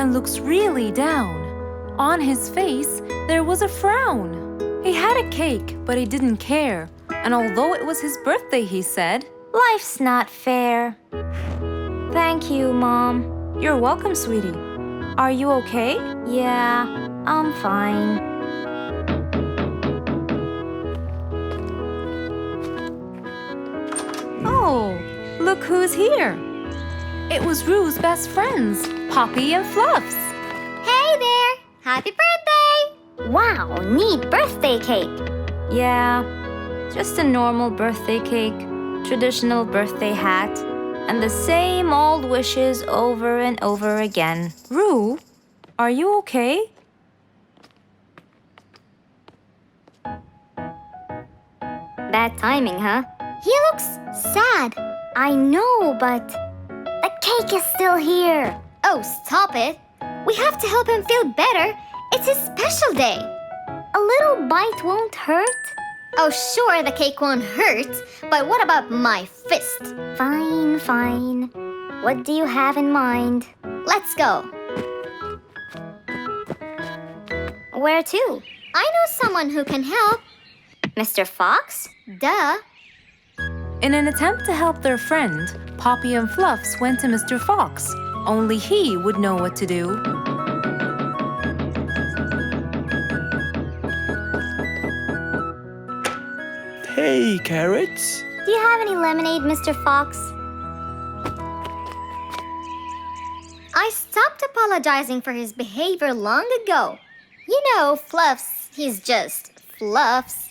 and looks really down. On his face, there was a frown. He had a cake, but he didn't care. And although it was his birthday, he said, "Life's not fair." Thank you, Mom. "You're welcome, sweetie. Are you okay?" Yeah, I'm fine. Oh, look who's here. It was Rue's best friends, Poppy and Fluffs. Hey there! Happy birthday! Wow, neat birthday cake. Yeah, just a normal birthday cake, traditional birthday hat, and the same old wishes over and over again. Rue, are you okay? Bad timing, huh? He looks sad. I know, but the cake is still here. Oh, stop it. We have to help him feel better. It's his special day. A little bite won't hurt. Oh, sure, the cake won't hurt. But what about my fist? Fine, fine. What do you have in mind? Let's go. Where to? I know someone who can help. Mr. Fox? Duh. In an attempt to help their friend, Poppy and Fluffs went to Mr. Fox. Only he would know what to do. Hey, Carrots. Do you have any lemonade, Mr. Fox? I stopped apologizing for his behavior long ago. You know, Fluffs, he's just Fluffs.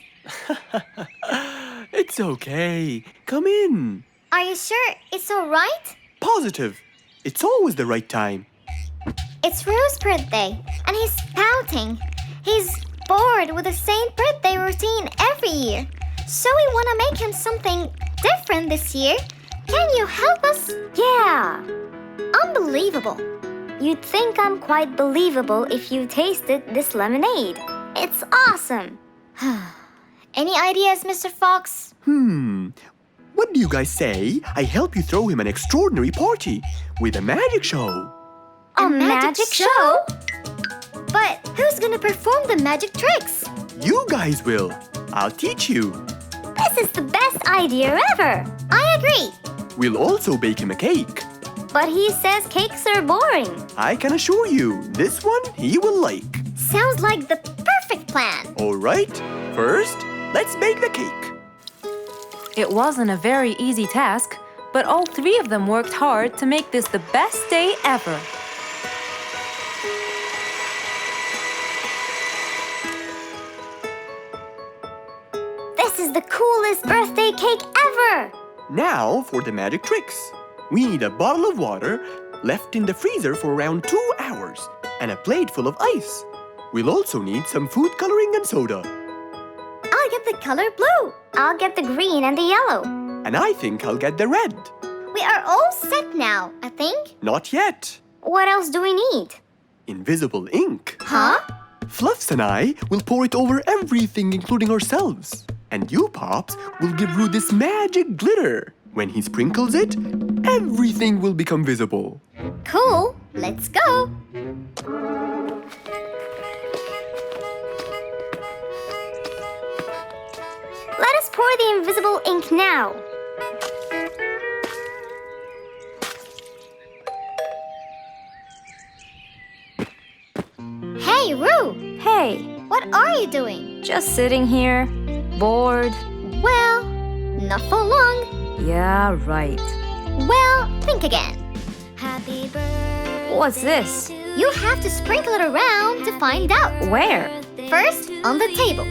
It's okay. Come in. Are you sure it's all right? Positive. It's always the right time. It's Rue's birthday, and he's pouting. He's bored with the same birthday routine every year. So we want to make him something different this year. Can you help us? Yeah. Unbelievable. You'd think I'm quite believable if you tasted this lemonade. It's awesome. Any ideas, Mr. Fox? What do you guys say? I help you throw him an extraordinary party with a magic show. A magic show? But who's gonna perform the magic tricks? You guys will. I'll teach you. This is the best idea ever. I agree. We'll also bake him a cake. But he says cakes are boring. I can assure you, this one he will like. Sounds like the perfect plan. All right, first, let's bake the cake. It wasn't a very easy task, but all three of them worked hard to make this the best day ever. This is the coolest birthday cake ever. Now for the magic tricks. We need a bottle of water left in the freezer for around 2 hours and a plate full of ice. We'll also need some food coloring and soda. I'll get the color blue. I'll get the green and the yellow. And I think I'll get the red. We are all set now, I think. Not yet. What else do we need? Invisible ink. Huh? Fluffs and I will pour it over everything, including ourselves. And you, Pops, will give Rue this magic glitter. When he sprinkles it, everything will become visible. Cool. Let's go. Let us pour the invisible ink now. Hey, Rue. Hey, What are you doing? just sitting here, bored. Well, not for long. Yeah, right. Well, think again. Happy birthday. What's this? You have to sprinkle it around to find out. Where? First, on the table.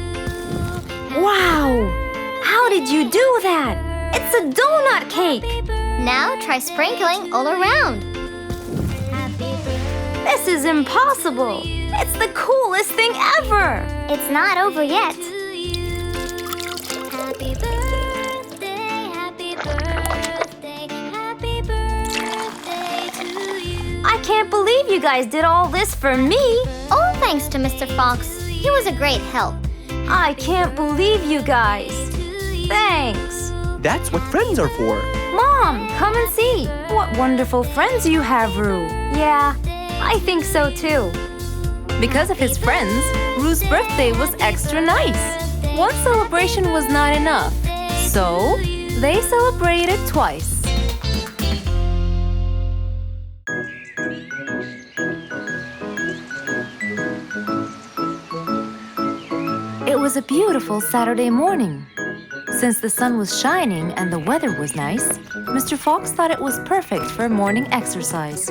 Wow! How did you do that? It's a donut cake! Now try sprinkling all around. This is impossible! It's the coolest thing ever! It's not over yet. Happy birthday, happy birthday, happy birthday to you. I can't believe you guys did all this for me! All thanks to Mr. Fox. He was a great help. I can't believe you guys! Thanks! That's what friends are for. Mom, come and see! What wonderful friends you have, Rue. Yeah, I think so too. Because of his friends, Rue's birthday was extra nice. One celebration was not enough, so they celebrated twice. It was a beautiful Saturday morning. Since the sun was shining and the weather was nice, Mr. Fox thought it was perfect for morning exercise.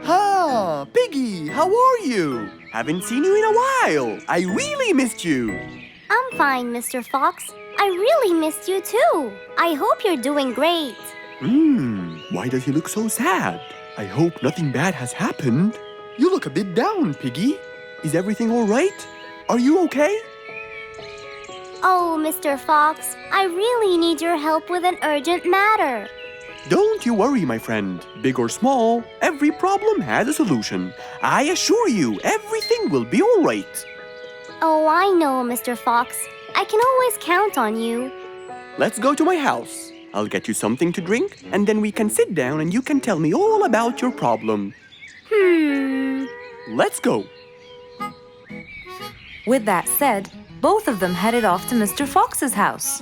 Ah, Piggy, how are you? Haven't seen you in a while. I really missed you. I'm fine, Mr. Fox. I really missed you too. I hope you're doing great. Why does he look so sad? I hope nothing bad has happened. You look a bit down, Piggy. Is everything all right? Are you okay? Oh, Mr. Fox, I really need your help with an urgent matter. Don't you worry, my friend. Big or small, every problem has a solution. I assure you, everything will be all right. Oh, I know, Mr. Fox. I can always count on you. Let's go to my house. I'll get you something to drink, and then we can sit down and you can tell me all about your problem. Let's go. With that said, both of them headed off to Mr. Fox's house.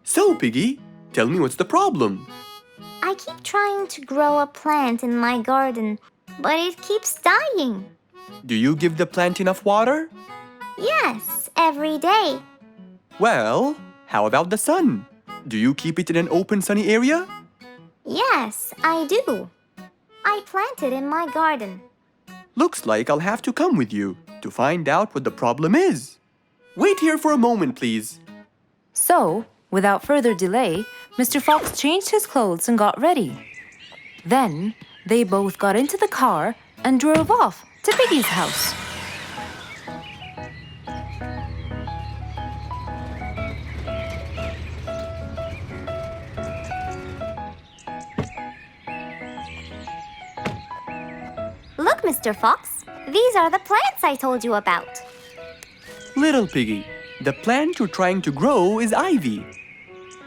So, Piggy, tell me what's the problem? I keep trying to grow a plant in my garden, but it keeps dying. Do you give the plant enough water? Yes, every day. Well, how about the sun? Do you keep it in an open sunny area? Yes, I do. I plant it in my garden. Looks like I'll have to come with you to find out what the problem is. Wait here for a moment, please. So, without further delay, Mr. Fox changed his clothes and got ready. Then, they both got into the car and drove off to Piggy's house. Look, Mr. Fox, these are the plants I told you about. Little Piggy, the plant you're trying to grow is ivy.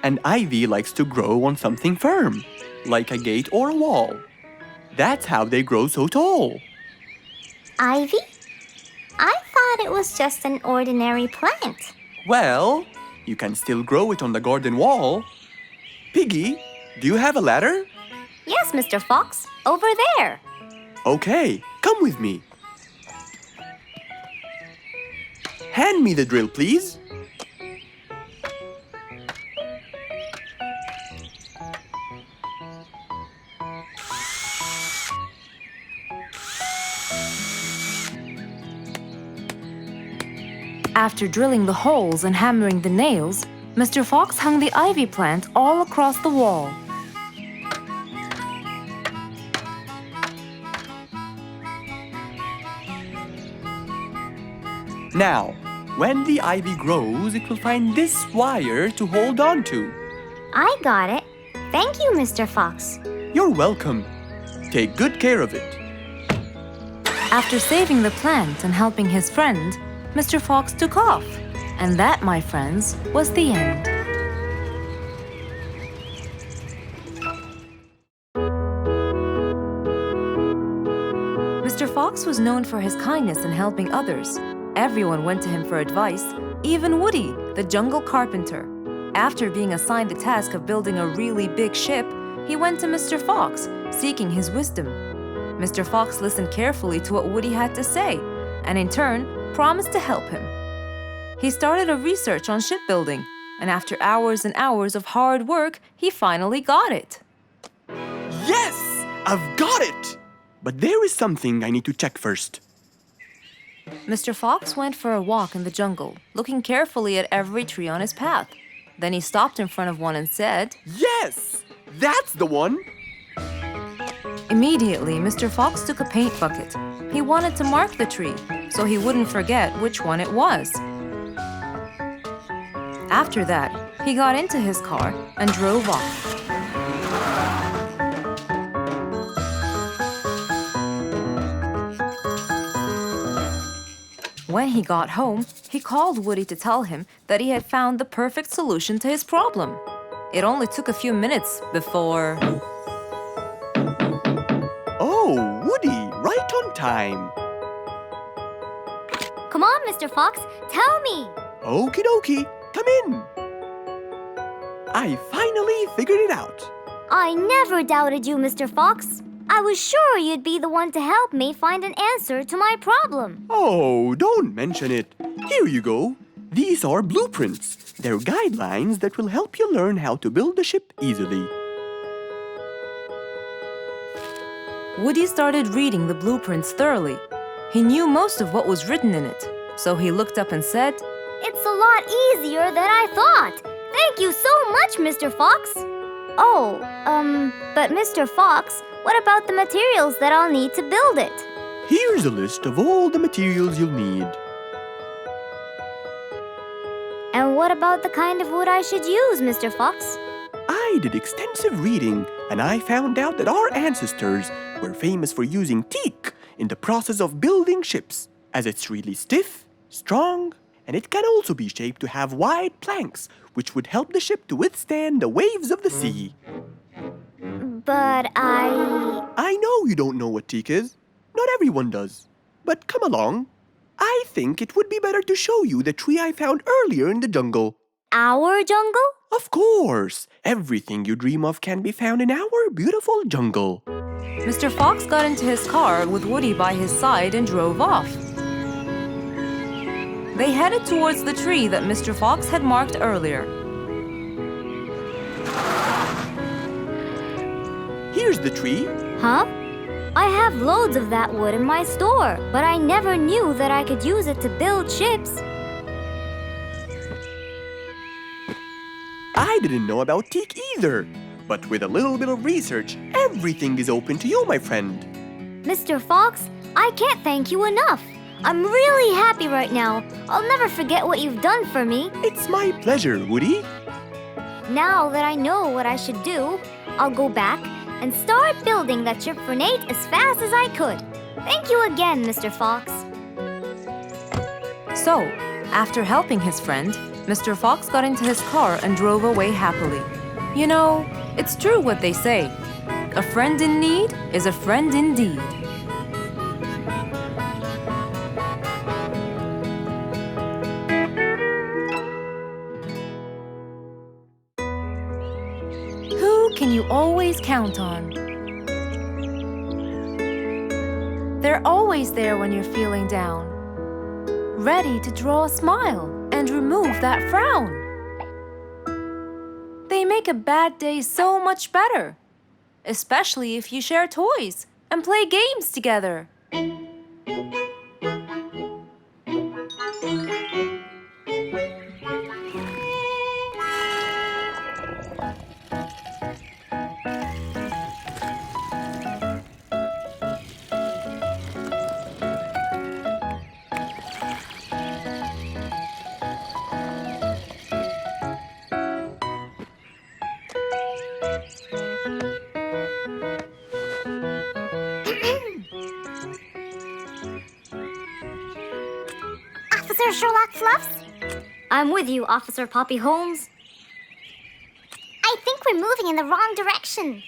And ivy likes to grow on something firm, like a gate or a wall. That's how they grow so tall. Ivy? I thought it was just an ordinary plant. Well, you can still grow it on the garden wall. Piggy, do you have a ladder? Yes, Mr. Fox, over there. Okay, come with me. Hand me the drill, please. After drilling the holes and hammering the nails, Mr. Fox hung the ivy plant all across the wall. Now, when the ivy grows, it will find this wire to hold on to. I got it. Thank you, Mr. Fox. You're welcome. Take good care of it. After saving the plant and helping his friend, Mr. Fox took off. And that, my friends, was the end. Mr. Fox was known for his kindness in helping others. Everyone went to him for advice, even Woody, the jungle carpenter. After being assigned the task of building a really big ship, he went to Mr. Fox, seeking his wisdom. Mr. Fox listened carefully to what Woody had to say, and in turn, promised to help him. He started a research on shipbuilding, and after hours and hours of hard work, he finally got it. Yes! I've got it! But there is something I need to check first. Mr. Fox went for a walk in the jungle, looking carefully at every tree on his path. Then he stopped in front of one and said, Yes! That's the one! Immediately, Mr. Fox took a paint bucket. He wanted to mark the tree, so he wouldn't forget which one it was. After that, he got into his car and drove off. When he got home, he called Woody to tell him that he had found the perfect solution to his problem. It only took a few minutes before... Oh, Woody, right on time. Come on, Mr. Fox, tell me. Okie dokie, come in. I finally figured it out. I never doubted you, Mr. Fox. I was sure you'd be the one to help me find an answer to my problem. Oh, don't mention it. Here you go. These are blueprints. They're guidelines that will help you learn how to build a ship easily. Woody started reading the blueprints thoroughly. He knew most of what was written in it, so he looked up and said, It's a lot easier than I thought. Thank you so much, Mr. Fox. Oh, but Mr. Fox, what about the materials that I'll need to build it? Here's a list of all the materials you'll need. And what about the kind of wood I should use, Mr. Fox? I did extensive reading, and I found out that our ancestors were famous for using teak in the process of building ships, as it's really stiff, strong, and it can also be shaped to have wide planks, which would help the ship to withstand the waves of the sea. But I know you don't know what teak is. Not everyone does. But come along. I think it would be better to show you the tree I found earlier in the jungle. Our jungle? Of course! Everything you dream of can be found in our beautiful jungle. Mr. Fox got into his car with Woody by his side and drove off. They headed towards the tree that Mr. Fox had marked earlier. Here's the tree. Huh? I have loads of that wood in my store, but I never knew that I could use it to build ships. I didn't know about teak either. But with a little bit of research, everything is open to you, my friend. Mr. Fox, I can't thank you enough. I'm really happy right now. I'll never forget what you've done for me. It's my pleasure, Woody. Now that I know what I should do, I'll go back and start building that ship for Nate as fast as I could. Thank you again, Mr. Fox. So, after helping his friend, Mr. Fox got into his car and drove away happily. You know, it's true what they say. A friend in need is a friend indeed. Who can you always count on? They're always there when you're feeling down, ready to draw a smile and remove that frown. They make a bad day so much better, especially if you share toys and play games together. Officer Sherlock Fluffs? I'm with you, Officer Poppy Holmes. I think we're moving in the wrong direction.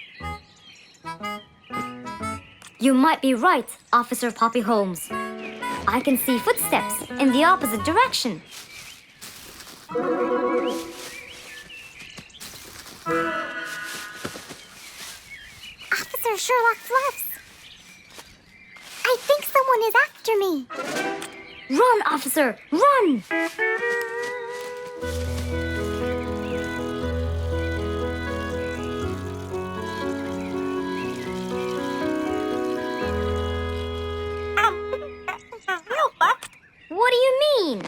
You might be right, Officer Poppy Holmes. I can see footsteps in the opposite direction. Officer Sherlock Fluffs. I think someone is after me. Run, officer, run! What do you mean?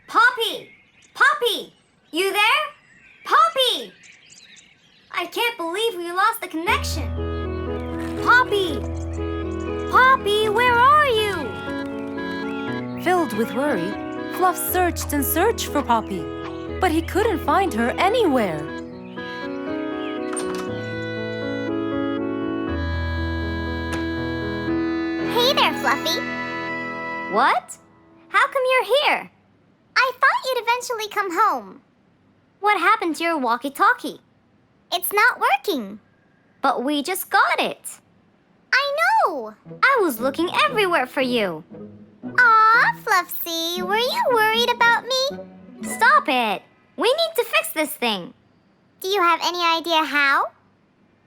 Poppy! Poppy! You there? Poppy! I can't believe we lost the connection. Poppy! Poppy, where are you? Filled with worry, Fluff searched and searched for Poppy, but he couldn't find her anywhere. Hey there, Fluffy. What? How come you're here? I thought you'd eventually come home. What happened to your walkie-talkie? It's not working. But we just got it. I know. I was looking everywhere for you. Aw, Fluffsy, were you worried about me? Stop it. We need to fix this thing. Do you have any idea how?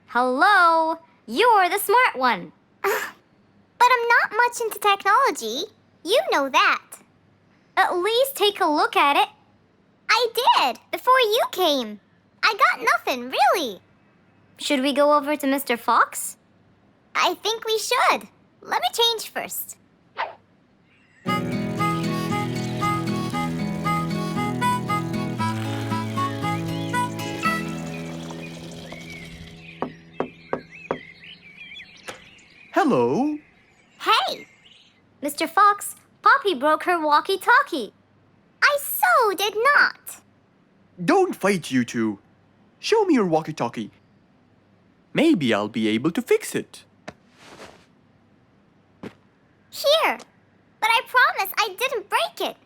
Hello? You're the smart one. But I'm not much into technology. You know that. At least take a look at it. I did, before you came. I got nothing, really. Should we go over to Mr. Fox? I think we should. Let me change first. Hello. Hey, Mr. Fox, Poppy broke her walkie-talkie. I so did not. Don't fight, you two. Show me your walkie-talkie. Maybe I'll be able to fix it. Here, but I promise I didn't break it.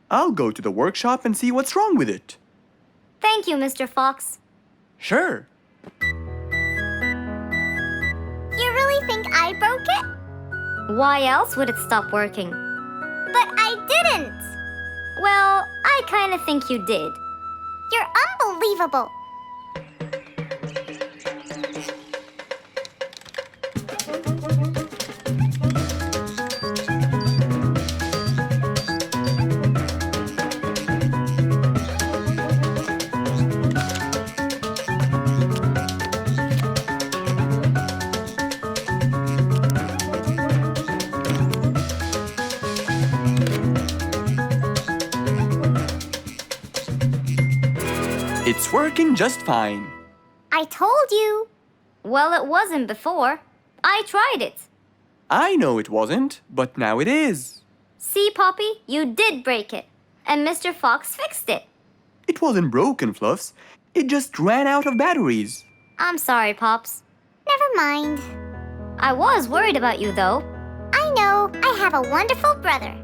I'll go to the workshop and see what's wrong with it. Thank you, Mr. Fox. Sure. You really think I broke it? Why else would it stop working? But I didn't. Well, I kind of think you did. You're unbelievable. It's working just fine. I told you. Well, it wasn't before. I tried it. I know it wasn't, but now it is. See, Poppy, you did break it. And Mr. Fox fixed it. It wasn't broken, Fluffs. It just ran out of batteries. I'm sorry, Pops. Never mind. I was worried about you, though. I know. I have a wonderful brother.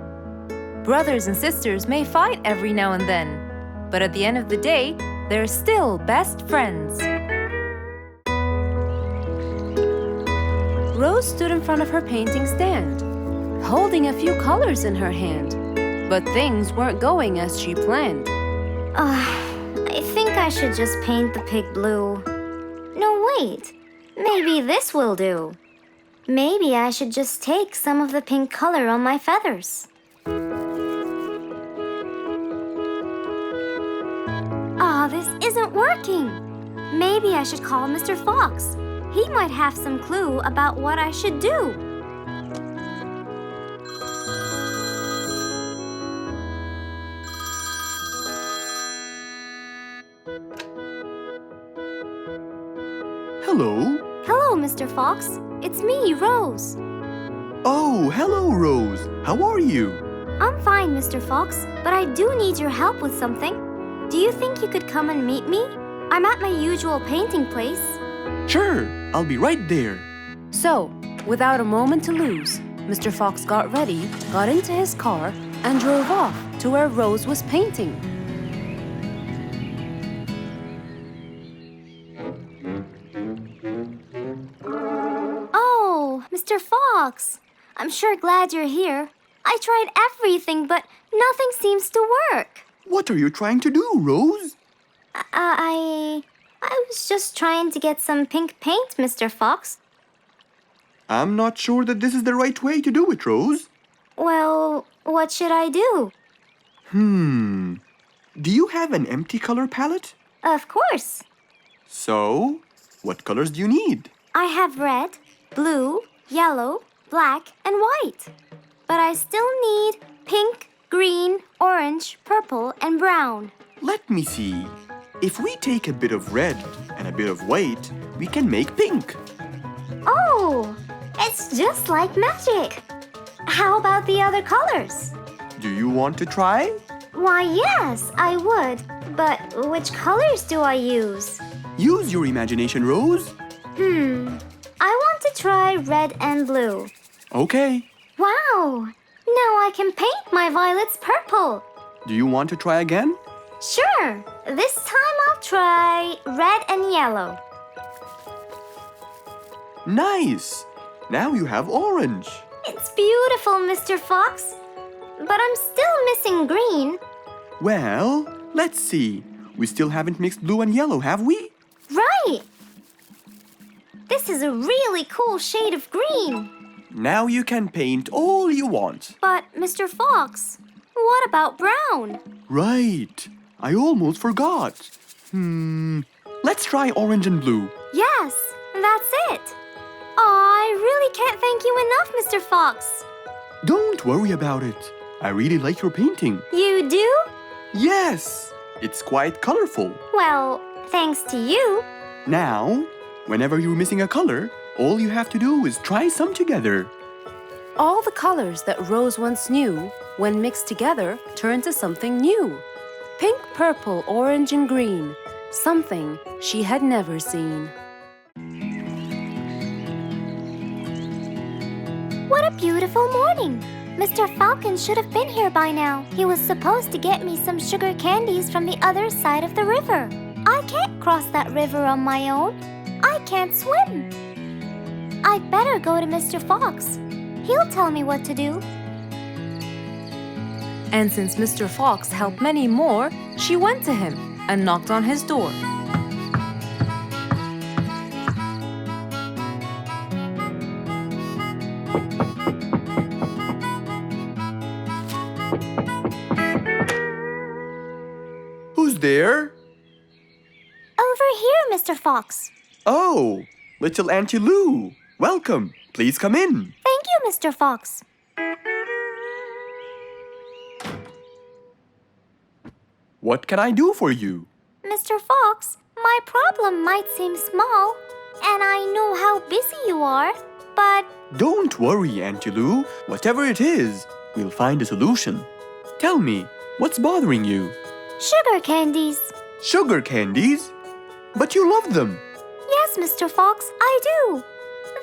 Brothers and sisters may fight every now and then, but at the end of the day, they're still best friends. Rose stood in front of her painting stand, holding a few colors in her hand. But things weren't going as she planned. I think I should just paint the pig blue. No, wait. Maybe this will do. Maybe I should just take some of the pink color on my feathers. This isn't working. Maybe I should call Mr. Fox. He might have some clue about what I should do. Hello. Hello, Mr. Fox. It's me, Rose. Oh, hello, Rose. How are you? I'm fine, Mr. Fox, but I do need your help with something. Do you think you could come and meet me? I'm at my usual painting place. Sure, I'll be right there. So, without a moment to lose, Mr. Fox got ready, got into his car, and drove off to where Rose was painting. Oh, Mr. Fox. I'm sure glad you're here. I tried everything, but nothing seems to work. What are you trying to do, Rose? I was just trying to get some pink paint, Mr. Fox. I'm not sure that this is the right way to do it, Rose. Well, what should I do? Do you have an empty color palette? Of course. So, what colors do you need? I have red, blue, yellow, black, and white. But I still need pink, green, orange, purple, and brown. Let me see. If we take a bit of red and a bit of white, we can make pink. Oh, it's just like magic. How about the other colors? Do you want to try? Why, yes, I would. But which colors do I use? Use your imagination, Rose. I want to try red and blue. Okay, Wow! Now I can paint my violets purple. Do you want to try again? Sure. This time I'll try red and yellow. Nice! Now you have orange. It's beautiful, Mr. Fox. But I'm still missing green. Well, let's see. We still haven't mixed blue and yellow, have we? Right! This is a really cool shade of green. Now you can paint all you want. But, Mr. Fox, what about brown? Right. I almost forgot. Let's try orange and blue. Yes, that's it. I really can't thank you enough, Mr. Fox. Don't worry about it. I really like your painting. You do? Yes! It's quite colorful. Well, thanks to you. Now, whenever you're missing a color, all you have to do is try some together. All the colors that Rose once knew, when mixed together, turn to something new. Pink, purple, orange, and green. Something she had never seen. What a beautiful morning. Mr. Falcon should have been here by now. He was supposed to get me some sugar candies from the other side of the river. I can't cross that river on my own. I can't swim. I'd better go to Mr. Fox. He'll tell me what to do. And since Mr. Fox helped many more, she went to him and knocked on his door. Who's there? Over here, Mr. Fox. Oh, little Auntie Lou. Welcome. Please come in. Thank you, Mr. Fox. What can I do for you? Mr. Fox, my problem might seem small, and I know how busy you are, but Don't worry, Auntie Lou. Whatever it is, we'll find a solution. Tell me, what's bothering you? sugar candies. Sugar candies? But you love them. Yes, Mr. Fox, I do.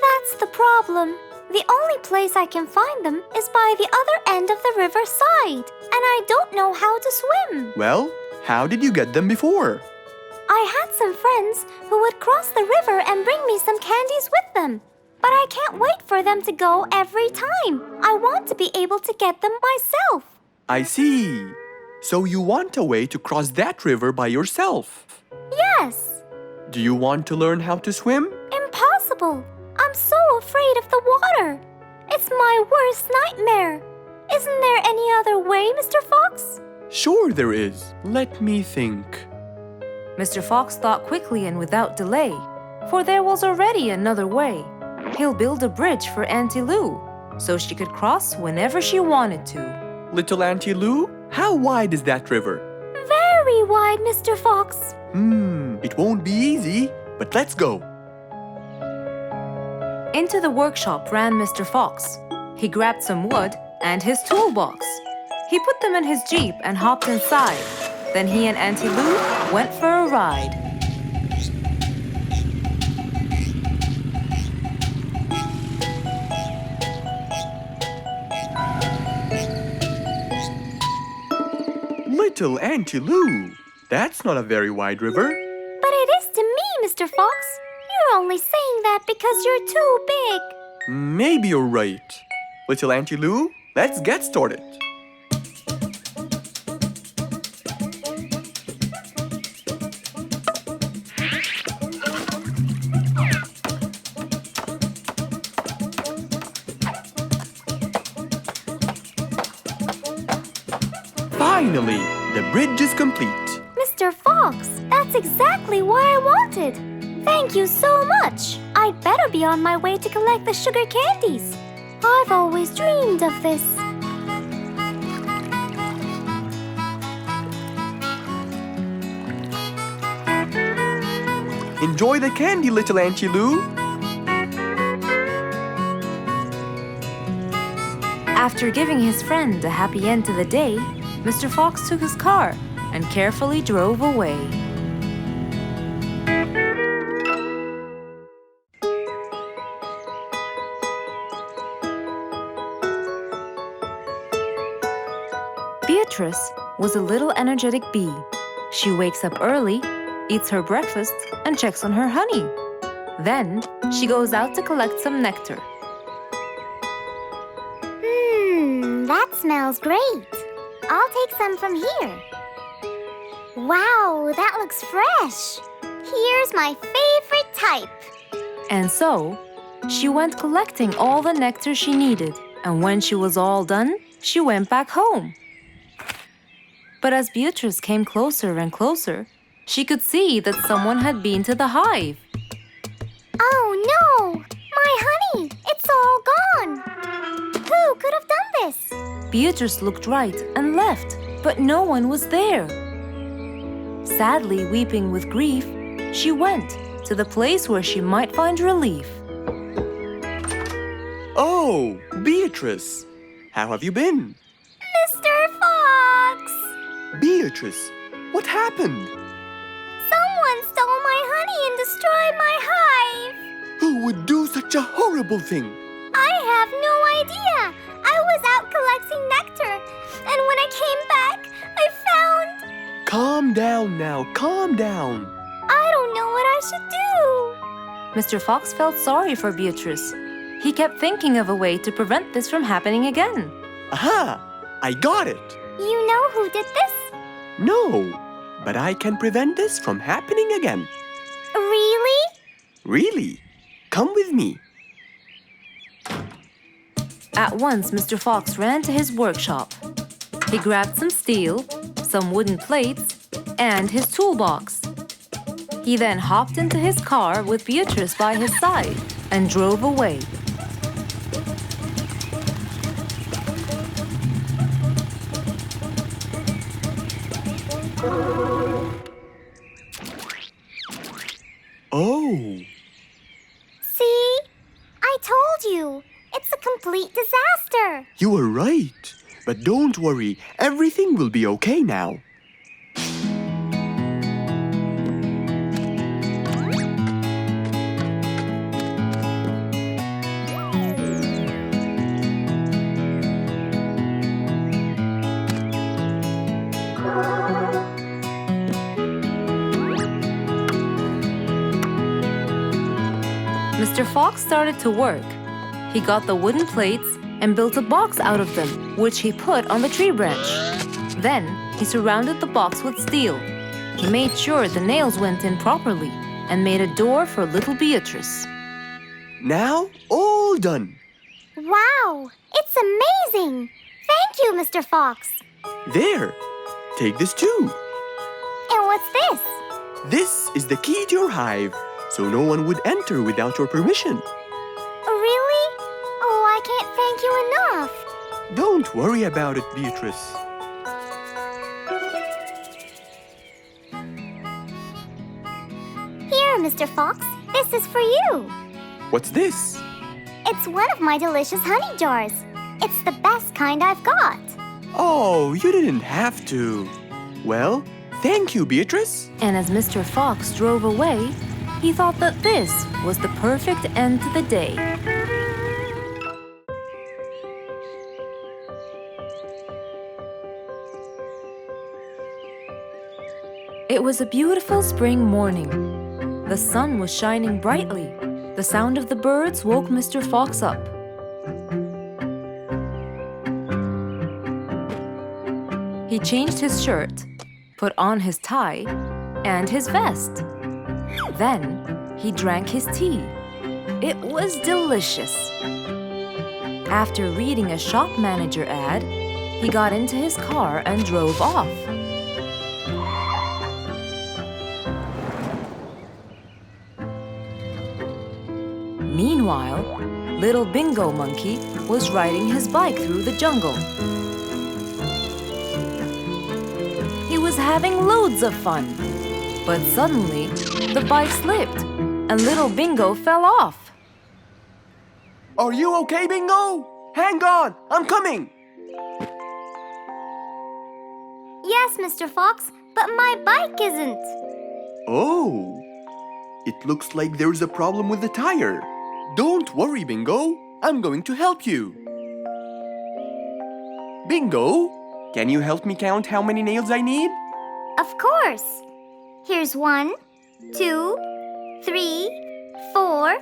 That's the problem. The only place I can find them is by the other end of the river side, and I don't know how to swim. Well, how did you get them before? I had some friends who would cross the river and bring me some candies with them. But I can't wait for them to go every time. I want to be able to get them myself. I see. So you want a way to cross that river by yourself. Yes. Do you want to learn how to swim? Impossible. I'm so afraid of the water. It's my worst nightmare. Isn't there any other way, Mr. Fox? Sure there is. Let me think. Mr. Fox thought quickly and without delay, for there was already another way. He'll build a bridge for Auntie Lou, so she could cross whenever she wanted to. Little Auntie Lou, how wide is that river? Very wide, Mr. Fox. It won't be easy, but let's go. Into the workshop ran Mr. Fox. He grabbed some wood and his toolbox. He put them in his Jeep and hopped inside. Then he and Auntie Lou went for a ride. Little Auntie Lou, that's not a very wide river. But it is to me, Mr. Fox. You're only saying that because you're too big. Maybe you're right. Little Auntie Lou, let's get started. Finally, the bridge is complete. Mr. Fox, that's exactly what I wanted. Thank you so much. I'd better be on my way to collect the sugar candies. I've always dreamed of this. Enjoy the candy, little Auntie Lou. After giving his friend a happy end to the day, Mr. Fox took his car and carefully drove away. Beatrice was a little energetic bee. She wakes up early, eats her breakfast, and checks on her honey. Then, she goes out to collect some nectar. That smells great. I'll take some from here. Wow, that looks fresh. Here's my favorite type. And so, she went collecting all the nectar she needed, and when she was all done, she went back home. But as Beatrice came closer and closer, she could see that someone had been to the hive. Oh no! My honey! It's all gone! Who could have done this? Beatrice looked right and left, but no one was there. Sadly weeping with grief, she went to the place where she might find relief. Oh, Beatrice! How have you been? Mr. Fox! Beatrice, what happened? Someone stole my honey and destroyed my hive! Who would do such a horrible thing? I have no idea! I was out collecting nectar, and when I came back, I found... Calm down now, calm down. I don't know what I should do! Mr. Fox felt sorry for Beatrice. He kept thinking of a way to prevent this from happening again. Aha! I got it! You know who did this? No, but I can prevent this from happening again. Really? Really? Come with me. At once, Mr. Fox ran to his workshop. He grabbed some steel, some wooden plates, and his toolbox. He then hopped into his car with Beatrice by his side and drove away. Oh, See? I told you. It's a complete disaster. you were right. But don't worry, everything will be okay now. Mr. Fox started to work. He got the wooden plates and built a box out of them, which he put on the tree branch. Then, he surrounded the box with steel. He made sure the nails went in properly and made a door for little Beatrice. Now, all done. Wow! It's amazing! Thank you, Mr. Fox. There, take this too. And what's this? This is the key to your hive, so no one would enter without your permission. Really? Oh, I can't thank you enough. Don't worry about it, Beatrice. Here, Mr. Fox. This is for you. What's this? It's one of my delicious honey jars. It's the best kind I've got. Oh, you didn't have to. Well, thank you, Beatrice. And as Mr. Fox drove away, he thought that this was the perfect end to the day. It was a beautiful spring morning. The sun was shining brightly. The sound of the birds woke Mr. Fox up. He changed his shirt, put on his tie, and his vest. Then, he drank his tea. It was delicious. After reading a shop manager ad, he got into his car and drove off. Meanwhile, little Bingo Monkey was riding his bike through the jungle. He was having loads of fun, but suddenly the bike slipped and little Bingo fell off. Are you okay, Bingo? Hang on, I'm coming. Yes, Mr. Fox, but my bike isn't. Oh, it looks like there's a problem with the tire. Don't worry, Bingo. I'm going to help you. Bingo, can you help me count how many nails I need? Of course. Here's 1, 2, 3, 4,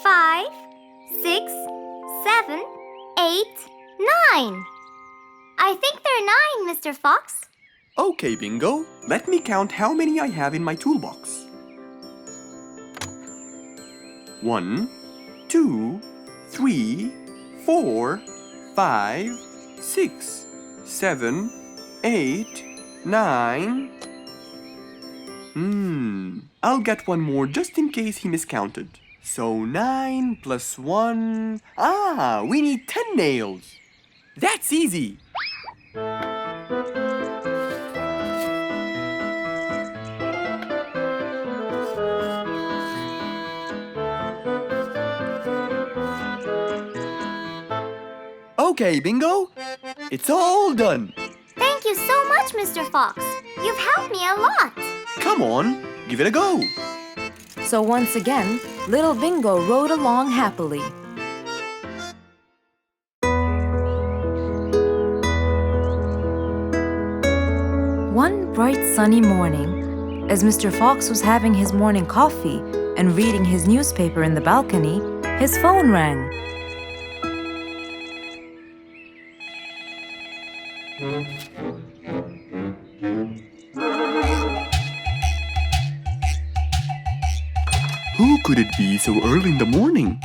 5, 6, 7, 8, 9. I think there are 9, Mr. Fox. Okay, Bingo. Let me count how many I have in my toolbox. 1, 2, 3, 4, 5, 6, 7, 8, 9. I'll get one more just in case he miscounted. So 9 plus 1. We need 10 nails. That's easy. Okay, Bingo. It's all done. Thank you so much, Mr. Fox. You've helped me a lot. Come on, give it a go. So once again, little Bingo rode along happily. One bright sunny morning, as Mr. Fox was having his morning coffee and reading his newspaper in the balcony, his phone rang. Who could it be so early in the morning?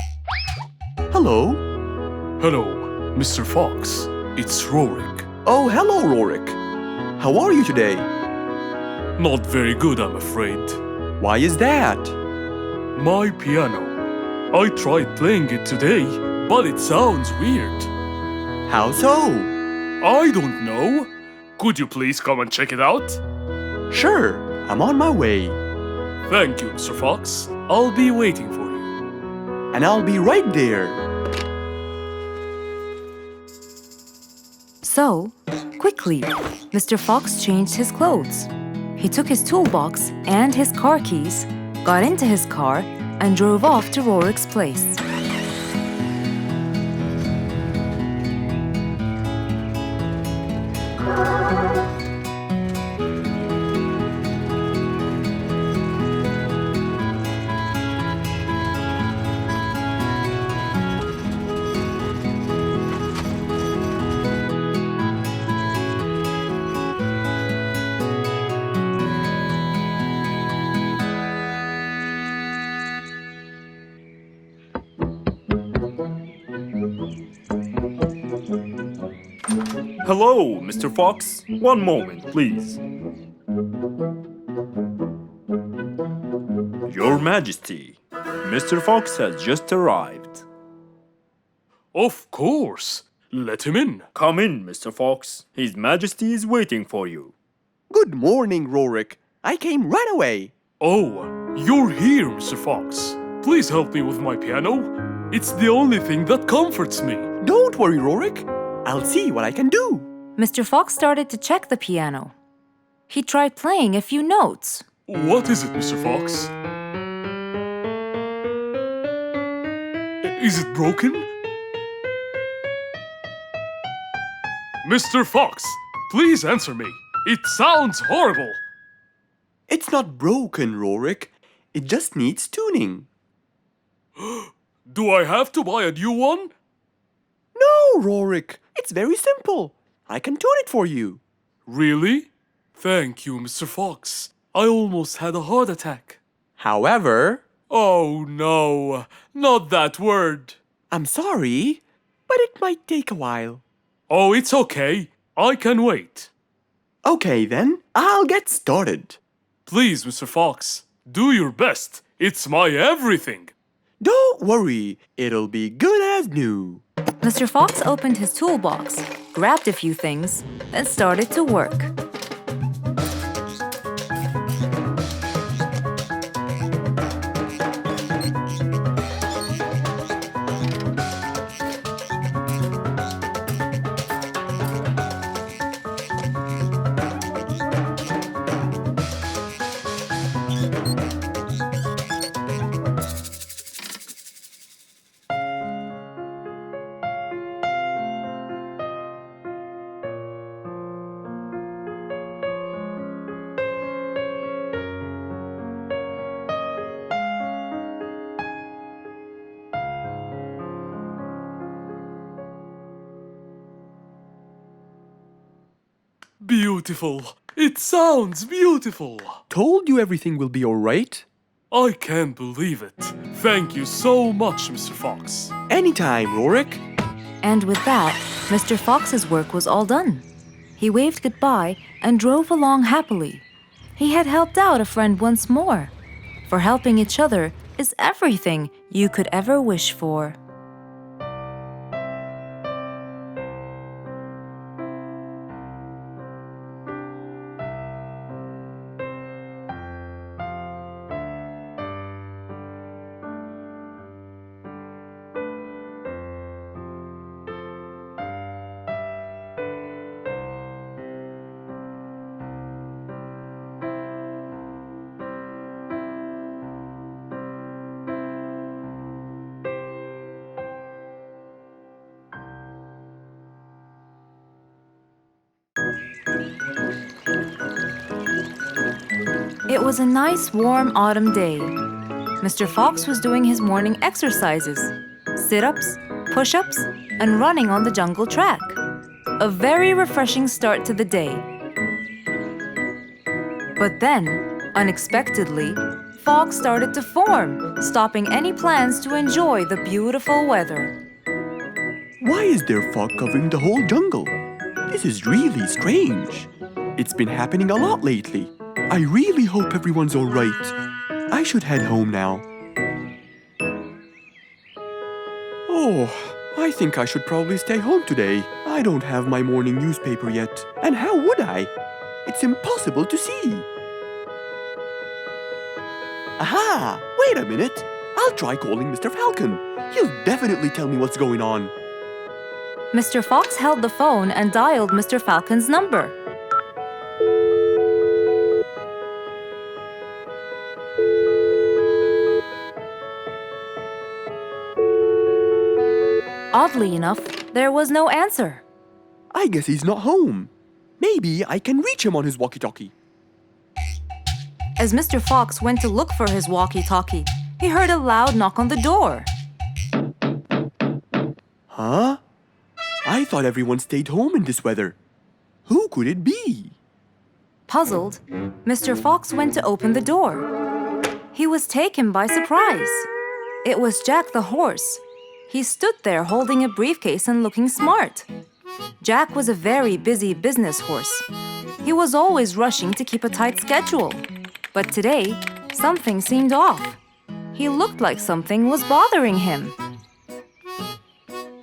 Hello? Hello, Mr. Fox. It's Rorik. Oh, hello, Rorik. How are you today? Not very good, I'm afraid. Why is that? My piano. I tried playing it today, but it sounds weird. How so? I don't know. Could you please come and check it out? Sure, I'm on my way. Thank you, Mr. Fox. I'll be waiting for you. And I'll be right there. So, quickly, Mr. Fox changed his clothes. He took his toolbox and his car keys, got into his car, and drove off to Rorik's place. Hello, Mr. Fox. One moment, please. Your Majesty, Mr. Fox has just arrived. Of course. Let him in. Come in, Mr. Fox. His Majesty is waiting for you. Good morning, Rorik. I came right away. Oh, you're here, Mr. Fox. Please help me with my piano. It's the only thing that comforts me. Don't worry, Rorik. I'll see what I can do. Mr. Fox started to check the piano. He tried playing a few notes. What is it, Mr. Fox? Is it broken? Mr. Fox, please answer me. It sounds horrible. It's not broken, Rorik. It just needs tuning. Do I have to buy a new one? No, Rorik. It's very simple. I can tune it for you. Really? Thank you, Mr. Fox. I almost had a heart attack. However, Oh no, not that word. I'm sorry, but it might take a while. Oh, it's okay. I can wait. Okay then, I'll get started. Please, Mr. Fox, do your best. It's my everything. Don't worry, it'll be good as new. Mr. Fox opened his toolbox, grabbed a few things, then started to work. Beautiful. It sounds beautiful. Told you everything will be alright. I can't believe it. Thank you so much, Mr. Fox. Anytime, Rorik. And with that, Mr. Fox's work was all done. He waved goodbye and drove along happily. He had helped out a friend once more. For helping each other is everything you could ever wish for. It was a nice warm autumn day. Mr. Fox was doing his morning exercises, sit-ups, push-ups, and running on the jungle track. A very refreshing start to the day. But then, unexpectedly, fog started to form, stopping any plans to enjoy the beautiful weather. Why is there fog covering the whole jungle? This is really strange. It's been happening a lot lately. I really hope everyone's alright. I should head home now. Oh, I think I should probably stay home today. I don't have my morning newspaper yet. And how would I? It's impossible to see. Aha! Wait a minute. I'll try calling Mr. Falcon. He'll definitely tell me what's going on. Mr. Fox held the phone and dialed Mr. Falcon's number. Oddly enough, there was no answer. I guess he's not home. Maybe I can reach him on his walkie-talkie. As Mr. Fox went to look for his walkie-talkie, he heard a loud knock on the door. Huh? I thought everyone stayed home in this weather. Who could it be? Puzzled, Mr. Fox went to open the door. He was taken by surprise. It was Jack the horse. He stood there holding a briefcase and looking smart. Jack was a very busy business horse. He was always rushing to keep a tight schedule. But today, something seemed off. He looked like something was bothering him.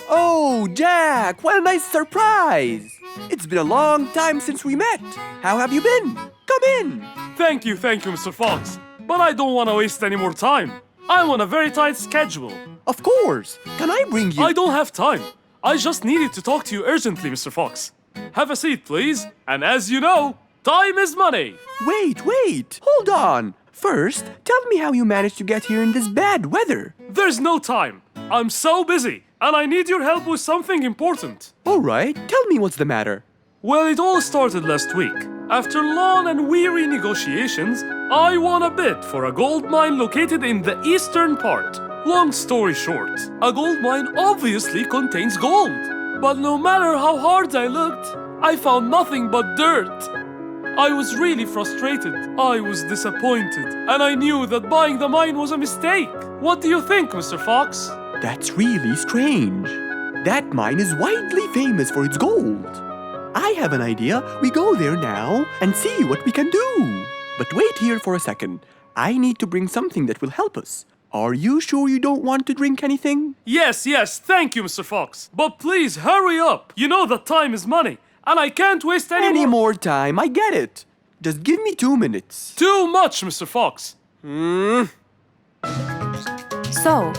Oh, Jack, what a nice surprise! It's been a long time since we met. How have you been? Come in. Thank you, Mr. Fox. But I don't want to waste any more time. I'm on a very tight schedule. Of course. Can I bring you... I don't have time. I just needed to talk to you urgently, Mr. Fox. Have a seat, please. And as you know, time is money. Wait. Hold on. First, tell me how you managed to get here in this bad weather. There's no time. I'm so busy, and I need your help with something important. All right, tell me what's the matter. Well, it all started last week. After long and weary negotiations, I won a bid for a gold mine located in the eastern part. Long story short, a gold mine obviously contains gold. But no matter how hard I looked, I found nothing but dirt. I was really frustrated. I was disappointed. And I knew that buying the mine was a mistake. What do you think, Mr. Fox? That's really strange. That mine is widely famous for its gold. I have an idea. We go there now and see what we can do. But wait here for a second. I need to bring something that will help us. Are you sure you don't want to drink anything? Yes, thank you, Mr. Fox. But please, hurry up. You know that time is money, and I can't waste any more time. I get it. Just give me 2 minutes. Too much, Mr. Fox. So,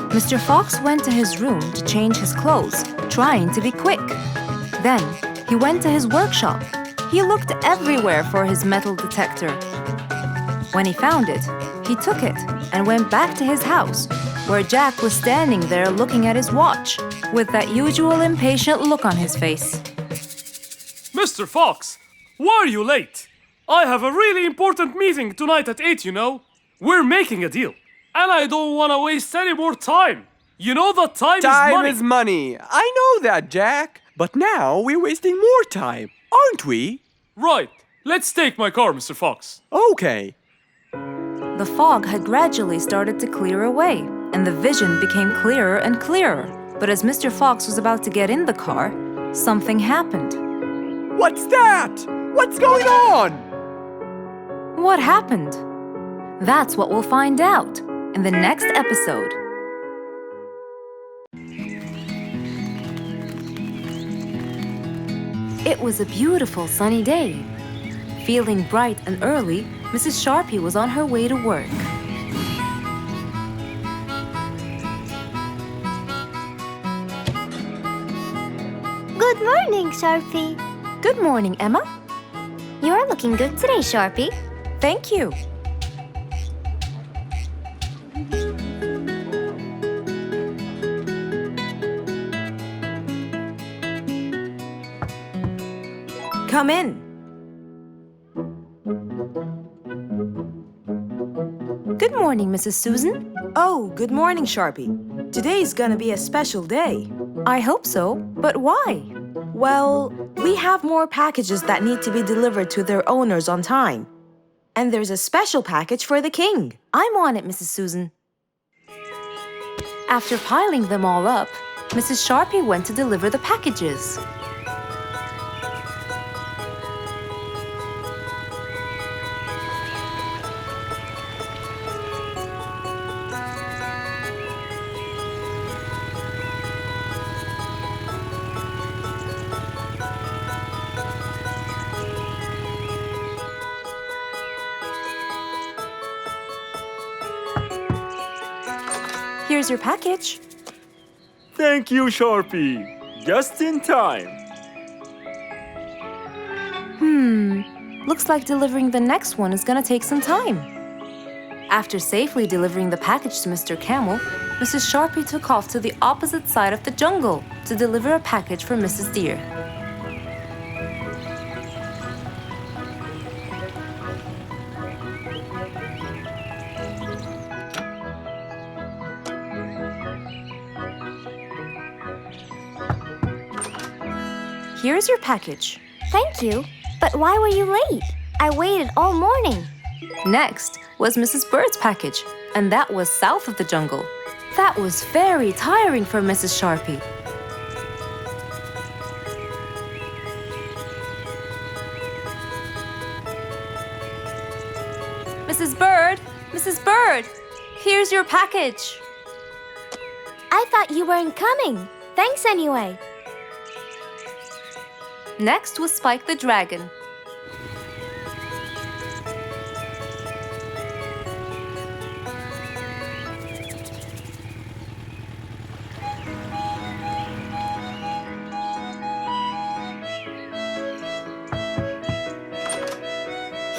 Mr. Fox went to his room to change his clothes, trying to be quick. Then, he went to his workshop. He looked everywhere for his metal detector. When he found it, he took it and went back to his house, where Jack was standing there looking at his watch, with that usual impatient look on his face. Mr. Fox, why are you late? I have a really important meeting tonight at 8, you know. We're making a deal, and I don't want to waste any more time. You know that time is money. Time is money. I know that, Jack. But now we're wasting more time, aren't we? Right. Let's take my car, Mr. Fox. Okay. The fog had gradually started to clear away, and the vision became clearer and clearer. But as Mr. Fox was about to get in the car, something happened. What's that? What's going on? What happened? That's what we'll find out in the next episode. It was a beautiful sunny day. Feeling bright and early, Mrs. Sharpie was on her way to work. Good morning, Sharpie. Good morning, Emma. You're looking good today, Sharpie. Thank you. Come in. Good morning, Mrs. Susan. Oh, good morning, Sharpie. Today's gonna be a special day. I hope so, but why? Well, we have more packages that need to be delivered to their owners on time. And there's a special package for the king. I'm on it, Mrs. Susan. After piling them all up, Mrs. Sharpie went to deliver the packages. Here's your package. Thank you, Sharpie. Just in time. Looks like delivering the next one is gonna take some time. After safely delivering the package to Mr. Camel, Mrs. Sharpie took off to the opposite side of the jungle to deliver a package for Mrs. Deer. Here's your package. Thank you. But why were you late? I waited all morning. Next was Mrs. Bird's package, and that was south of the jungle. That was very tiring for Mrs. Sharpie. Mrs. Bird! Mrs. Bird! Here's your package. I thought you weren't coming. Thanks anyway. Next was Spike the Dragon.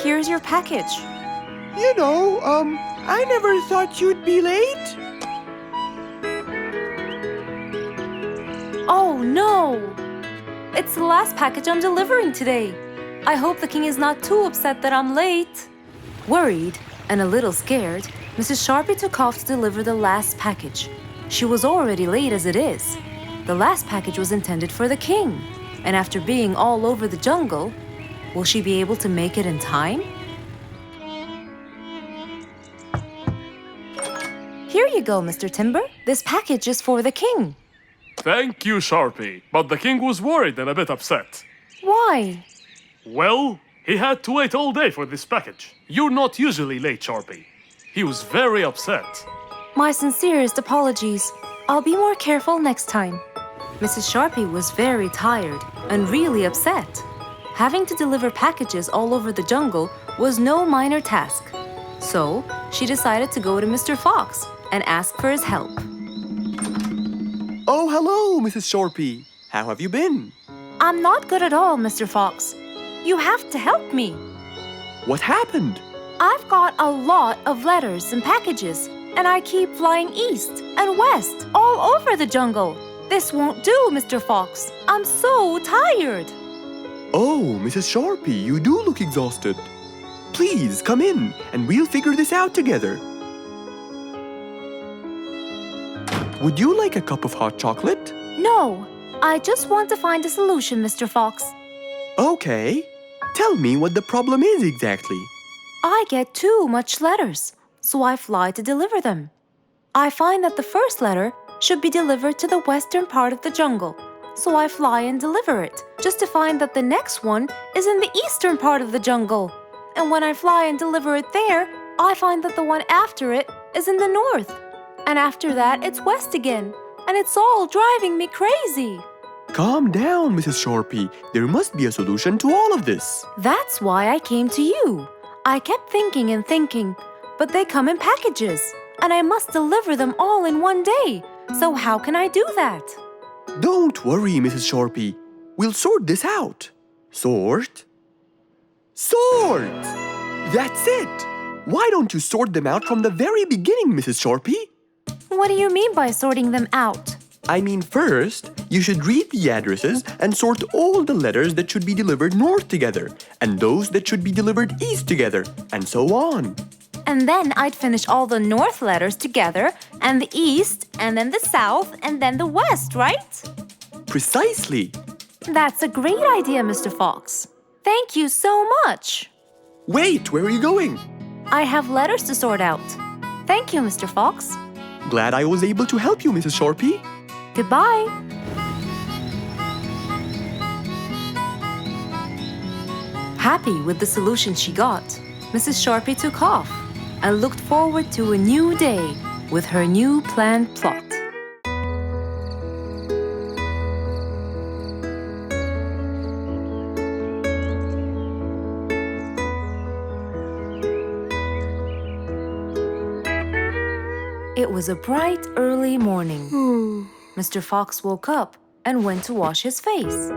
Here's your package. I never thought you'd be late. Oh no! It's the last package I'm delivering today. I hope the king is not too upset that I'm late. Worried and a little scared, Mrs. Sharpie took off to deliver the last package. She was already late as it is. The last package was intended for the king, and after being all over the jungle, will she be able to make it in time? Here you go, Mr. Timber. This package is for the king. Thank you, Sharpie. But the king was worried and a bit upset. Why? Well, he had to wait all day for this package. You're not usually late, Sharpie. He was very upset. My sincerest apologies. I'll be more careful next time. Mrs. Sharpie was very tired and really upset. Having to deliver packages all over the jungle was no minor task. So, she decided to go to Mr. Fox and ask for his help. Oh, hello, Mrs. Sharpie. How have you been? I'm not good at all, Mr. Fox. You have to help me. What happened? I've got a lot of letters and packages, and I keep flying east and west all over the jungle. This won't do, Mr. Fox. I'm so tired. Oh, Mrs. Sharpie, you do look exhausted. Please, come in, and we'll figure this out together. Would you like a cup of hot chocolate? No, I just want to find a solution, Mr. Fox. Okay. Tell me what the problem is exactly. I get too much letters, so I fly to deliver them. I find that the first letter should be delivered to the western part of the jungle, so I fly and deliver it, just to find that the next one is in the eastern part of the jungle. And when I fly and deliver it there, I find that the one after it is in the north. And after that, it's west again, and it's all driving me crazy. Calm down, Mrs. Sharpie. There must be a solution to all of this. That's why I came to you. I kept thinking and thinking, but they come in packages, and I must deliver them all in one day. So how can I do that? Don't worry, Mrs. Sharpie. We'll sort this out. Sort? Sort! That's it! Why don't you sort them out from the very beginning, Mrs. Sharpie? What do you mean by sorting them out? I mean, first, you should read the addresses and sort all the letters that should be delivered north together, and those that should be delivered east together, and so on. And then I'd finish all the north letters together, and the east, and then the south, and then the west, right? Precisely. That's a great idea, Mr. Fox. Thank you so much. Wait, where are you going? I have letters to sort out. Thank you, Mr. Fox. Glad I was able to help you, Mrs. Sharpie. Goodbye. Happy with the solution she got, Mrs. Sharpie took off and looked forward to a new day with her new planned plot. It was a bright early morning. Mr. Fox woke up and went to wash his face.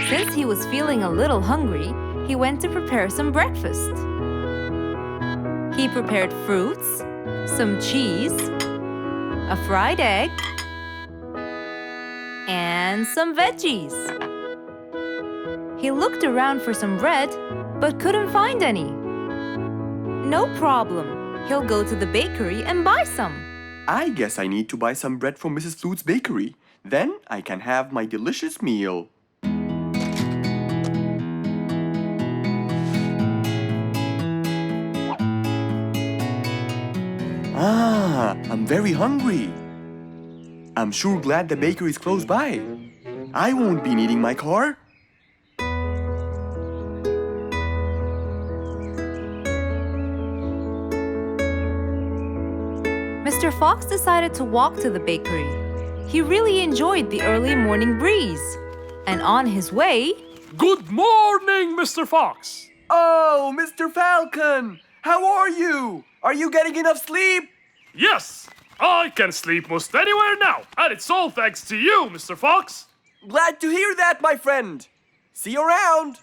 Since he was feeling a little hungry, he went to prepare some breakfast. He prepared fruits, some cheese, a fried egg, and some veggies. He looked around for some bread, but couldn't find any. No problem. He'll go to the bakery and buy some. I guess I need to buy some bread from Mrs. Flute's bakery. Then I can have my delicious meal. I'm very hungry. I'm sure glad the bakery is close by. I won't be needing my car. Mr. Fox decided to walk to the bakery. He really enjoyed the early morning breeze. And on his way... Good morning, Mr. Fox! Oh, Mr. Falcon! How are you? Are you getting enough sleep? Yes, I can sleep most anywhere now, and it's all thanks to you, Mr. Fox. Glad to hear that, my friend. See you around.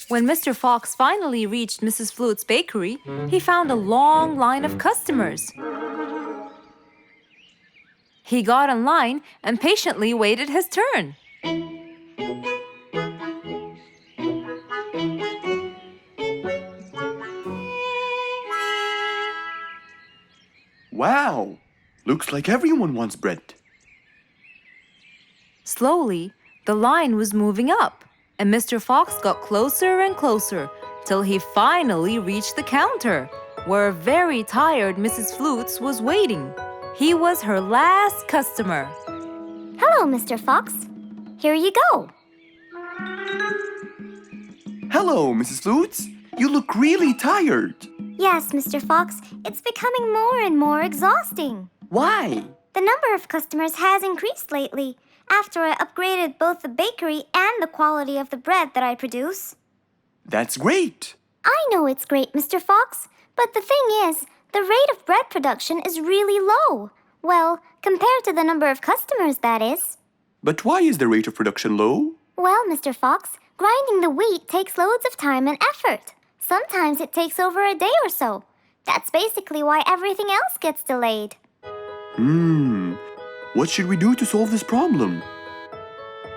When Mr. Fox finally reached Mrs. Flute's bakery, he found a long line of customers. He got in line and patiently waited his turn. Wow, looks like everyone wants bread. Slowly, the line was moving up, and Mr. Fox got closer and closer till he finally reached the counter, where a very tired Mrs. Flutes was waiting. He was her last customer. Hello, Mr. Fox. Here you go. Hello, Mrs. Flutes. You look really tired. Yes, Mr. Fox, it's becoming more and more exhausting. Why? The number of customers has increased lately after I upgraded both the bakery and the quality of the bread that I produce. That's great. I know it's great, Mr. Fox, but the thing is, the rate of bread production is really low. Well, compared to the number of customers, that is. But why is the rate of production low? Well, Mr. Fox, grinding the wheat takes loads of time and effort. Sometimes it takes over a day or so. That's basically why everything else gets delayed. What should we do to solve this problem?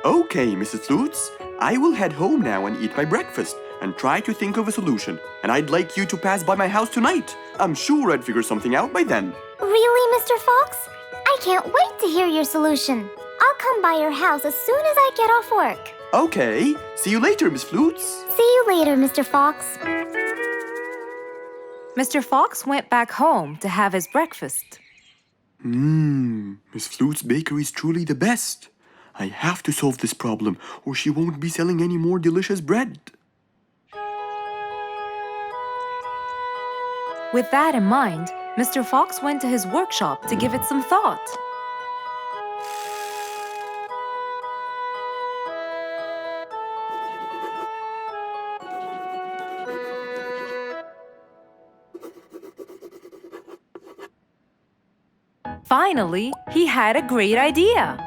Okay, Mrs. Flutes, I will head home now and eat my breakfast. and try to think of a solution. And I'd like you to pass by my house tonight. I'm sure I'd figure something out by then. Really, Mr. Fox? I can't wait to hear your solution. I'll come by your house as soon as I get off work. Okay, see you later, Miss Flutes. See you later, Mr. Fox. Mr. Fox went back home to have his breakfast. Miss Flute's bakery is truly the best. I have to solve this problem, or she won't be selling any more delicious bread. With that in mind, Mr. Fox went to his workshop to give it some thought. Finally, he had a great idea.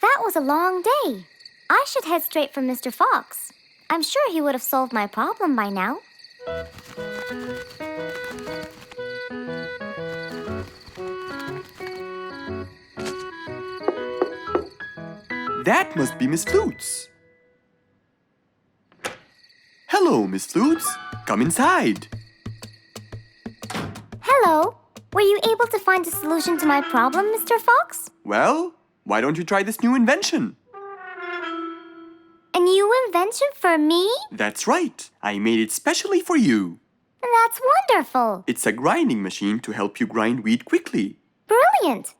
That was a long day. I should head straight for Mr. Fox. I'm sure he would have solved my problem by now. That must be Miss Flutes. Hello, Miss Flutes. Come inside. Hello. Were you able to find a solution to my problem, Mr. Fox? Well, why don't you try this new invention? A new invention for me? That's right. I made it specially for you. That's wonderful. It's a grinding machine to help you grind wheat quickly. Brilliant.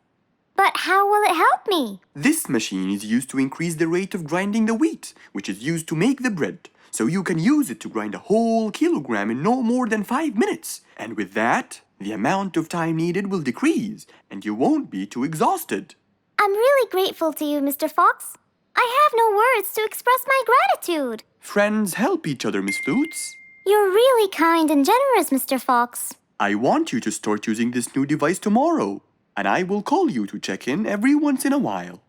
But how will it help me? This machine is used to increase the rate of grinding the wheat, which is used to make the bread. So you can use it to grind a whole kilogram in no more than 5 minutes. And with that, the amount of time needed will decrease, and you won't be too exhausted. I'm really grateful to you, Mr. Fox. I have no words to express my gratitude. Friends help each other, Miss Flutes. You're really kind and generous, Mr. Fox. I want you to start using this new device tomorrow, and I will call you to check in every once in a while.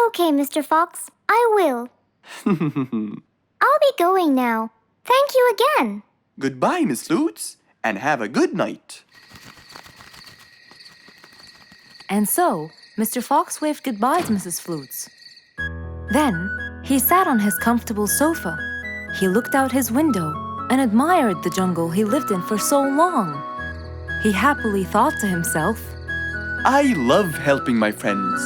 Okay, Mr. Fox, I will. I'll be going now. Thank you again. Goodbye, Miss Flutes, and have a good night. And so, Mr. Fox waved goodbye to Mrs. Flutes. Then, he sat on his comfortable sofa. He looked out his window and admired the jungle he lived in for so long. He happily thought to himself, I love helping my friends.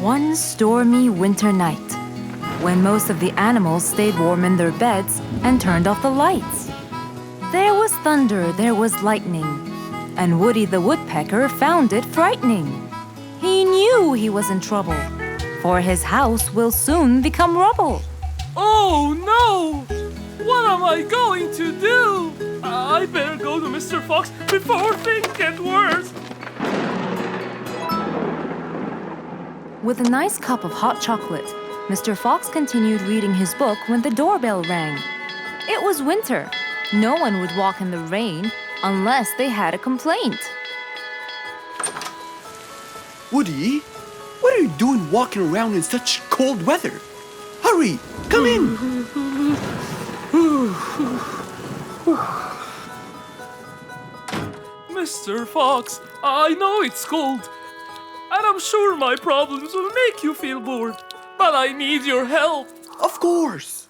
One stormy winter night, when most of the animals stayed warm in their beds and turned off the lights. There was thunder, there was lightning, and Woody the Woodpecker found it frightening. He knew he was in trouble, for his house will soon become rubble. Oh no! What am I going to do? I better go to Mr. Fox before things get worse. With a nice cup of hot chocolate, Mr. Fox continued reading his book when the doorbell rang. It was winter. No one would walk in the rain unless they had a complaint. Woody, what are you doing walking around in such cold weather? Hurry, come in. Mr. Fox, I know it's cold, and I'm sure my problems will make you feel bored, but I need your help. Of course.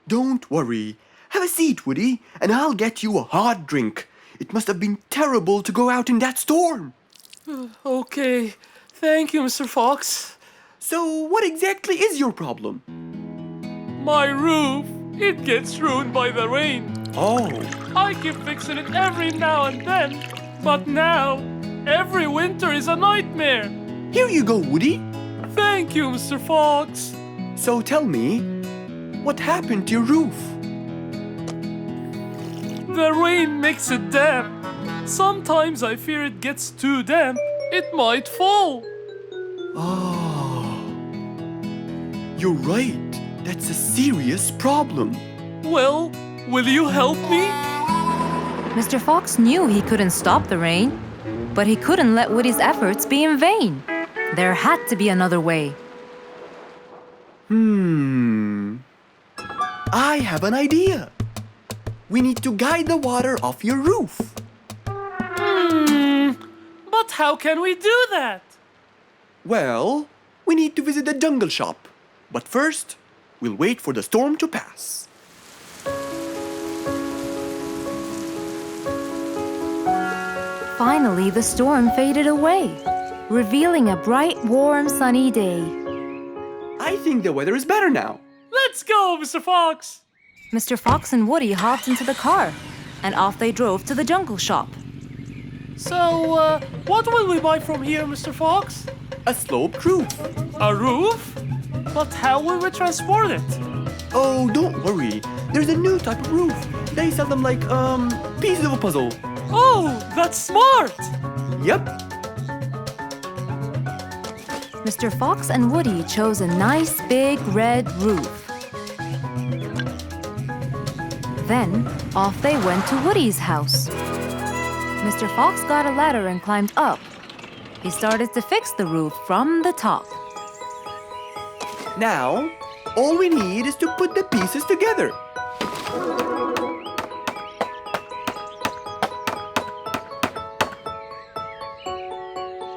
Don't worry. Have a seat, Woody, and I'll get you a hot drink. It must have been terrible to go out in that storm. Okay, thank you, Mr. Fox. So, what exactly is your problem? My roof, it gets ruined by the rain. Oh. I keep fixing it every now and then, but now, every winter is a nightmare. Here you go, Woody. Thank you, Mr. Fox. So tell me, what happened to your roof? The rain makes it damp. Sometimes I fear it gets too damp. It might fall. Oh. You're right. That's a serious problem. Well, will you help me? Mr. Fox knew he couldn't stop the rain, but he couldn't let Woody's efforts be in vain. There had to be another way. I have an idea. We need to guide the water off your roof. But how can we do that? Well, we need to visit the jungle shop. But first, we'll wait for the storm to pass. Finally, the storm faded away, revealing a bright, warm, sunny day. I think the weather is better now. Let's go, Mr. Fox! Mr. Fox and Woody hopped into the car, and off they drove to the jungle shop. So, what will we buy from here, Mr. Fox? A sloped roof. A roof? But how will we transport it? Oh, don't worry. There's a new type of roof. They sell them like, pieces of a puzzle. Oh, that's smart! Yep. Mr. Fox and Woody chose a nice big red roof. Then, off they went to Woody's house. Mr. Fox got a ladder and climbed up. He started to fix the roof from the top. Now, all we need is to put the pieces together.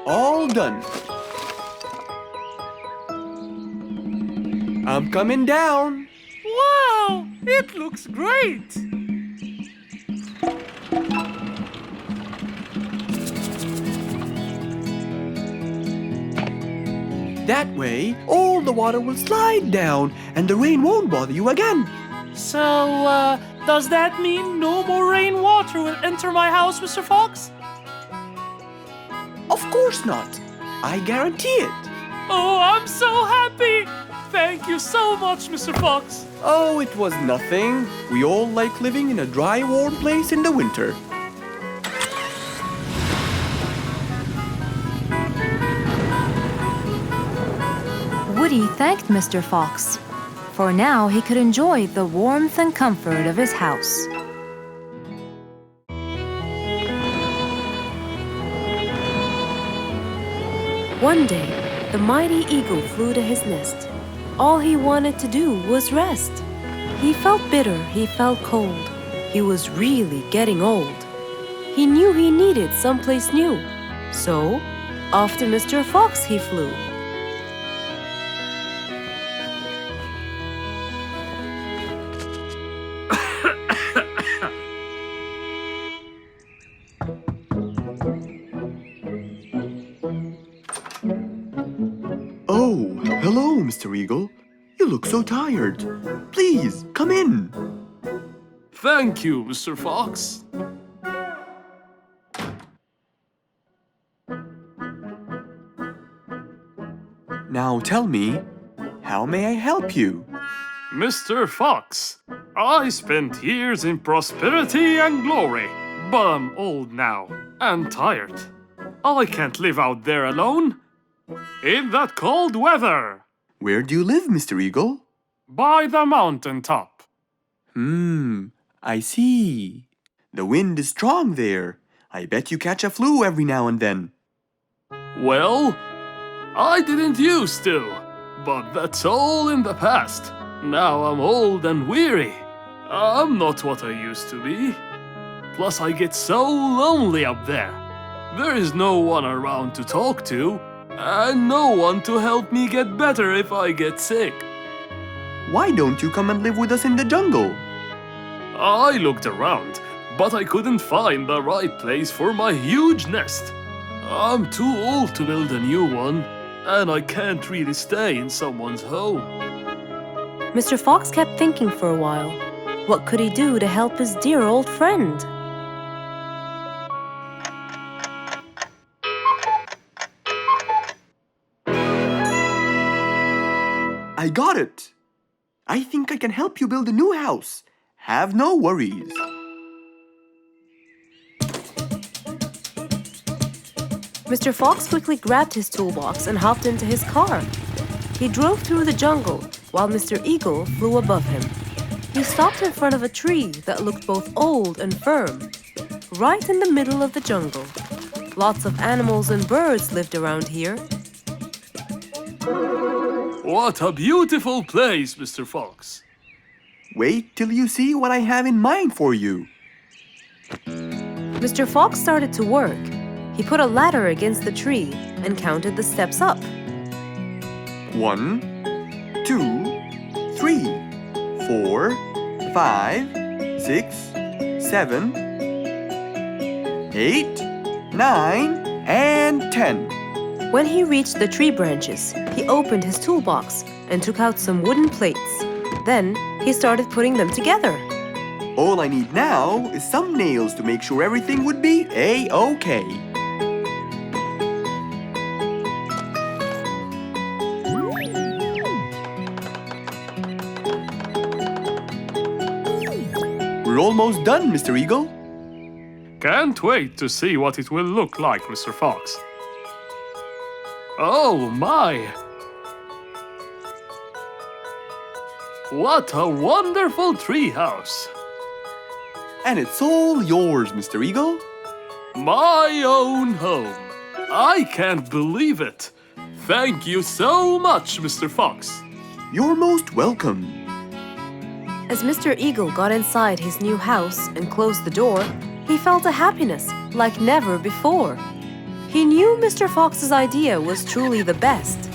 All done. I'm coming down. Wow! It looks great! That way, all the water will slide down and the rain won't bother you again. So, does that mean no more rainwater will enter my house, Mr. Fox? Of course not. I guarantee it. Oh, I'm so happy! Thank you so much, Mr. Fox. Oh, it was nothing. We all like living in a dry, warm place in the winter. Woody thanked Mr. Fox, for now he could enjoy the warmth and comfort of his house. One day, the mighty eagle flew to his nest. All he wanted to do was rest. He felt bitter, he felt cold. He was really getting old. He knew he needed someplace new. So, off to Mr. Fox he flew. Oh, hello, Mr. Eagle. You look so tired. Please, come in. Thank you, Mr. Fox. Now tell me, how may I help you? Mr. Fox, I spent years in prosperity and glory, but I'm old now and tired. I can't live out there alone in that cold weather. Where do you live, Mr. Eagle? By the mountain top. I see. The wind is strong there. I bet you catch a flu every now and then. Well, I didn't used to, but that's all in the past. Now I'm old and weary. I'm not what I used to be. Plus, I get so lonely up there. There is no one around to talk to, and no one to help me get better if I get sick. Why don't you come and live with us in the jungle? I looked around, but I couldn't find the right place for my huge nest. I'm too old to build a new one, and I can't really stay in someone's home. Mr. Fox kept thinking for a while. What could he do to help his dear old friend? I got it. I think I can help you build a new house. Have no worries. Mr. Fox quickly grabbed his toolbox and hopped into his car. He drove through the jungle, while Mr. Eagle flew above him. He stopped in front of a tree that looked both old and firm, right in the middle of the jungle. Lots of animals and birds lived around here. What a beautiful place, Mr. Fox. Wait till you see what I have in mind for you. Mr. Fox started to work. He put a ladder against the tree and counted the steps up. 1, 2, 3, 4, 5, 6, 7, 8, 9, and 10. When he reached the tree branches, he opened his toolbox and took out some wooden plates. Then he started putting them together. All I need now is some nails to make sure everything would be A-OK. We're almost done, Mr. Eagle. Can't wait to see what it will look like, Mr. Fox. Oh my! What a wonderful treehouse! And it's all yours, Mr. Eagle. My own home. I can't believe it. Thank you so much, Mr. Fox. You're most welcome. As Mr. Eagle got inside his new house and closed the door, he felt a happiness like never before. He knew Mr. Fox's idea was truly the best,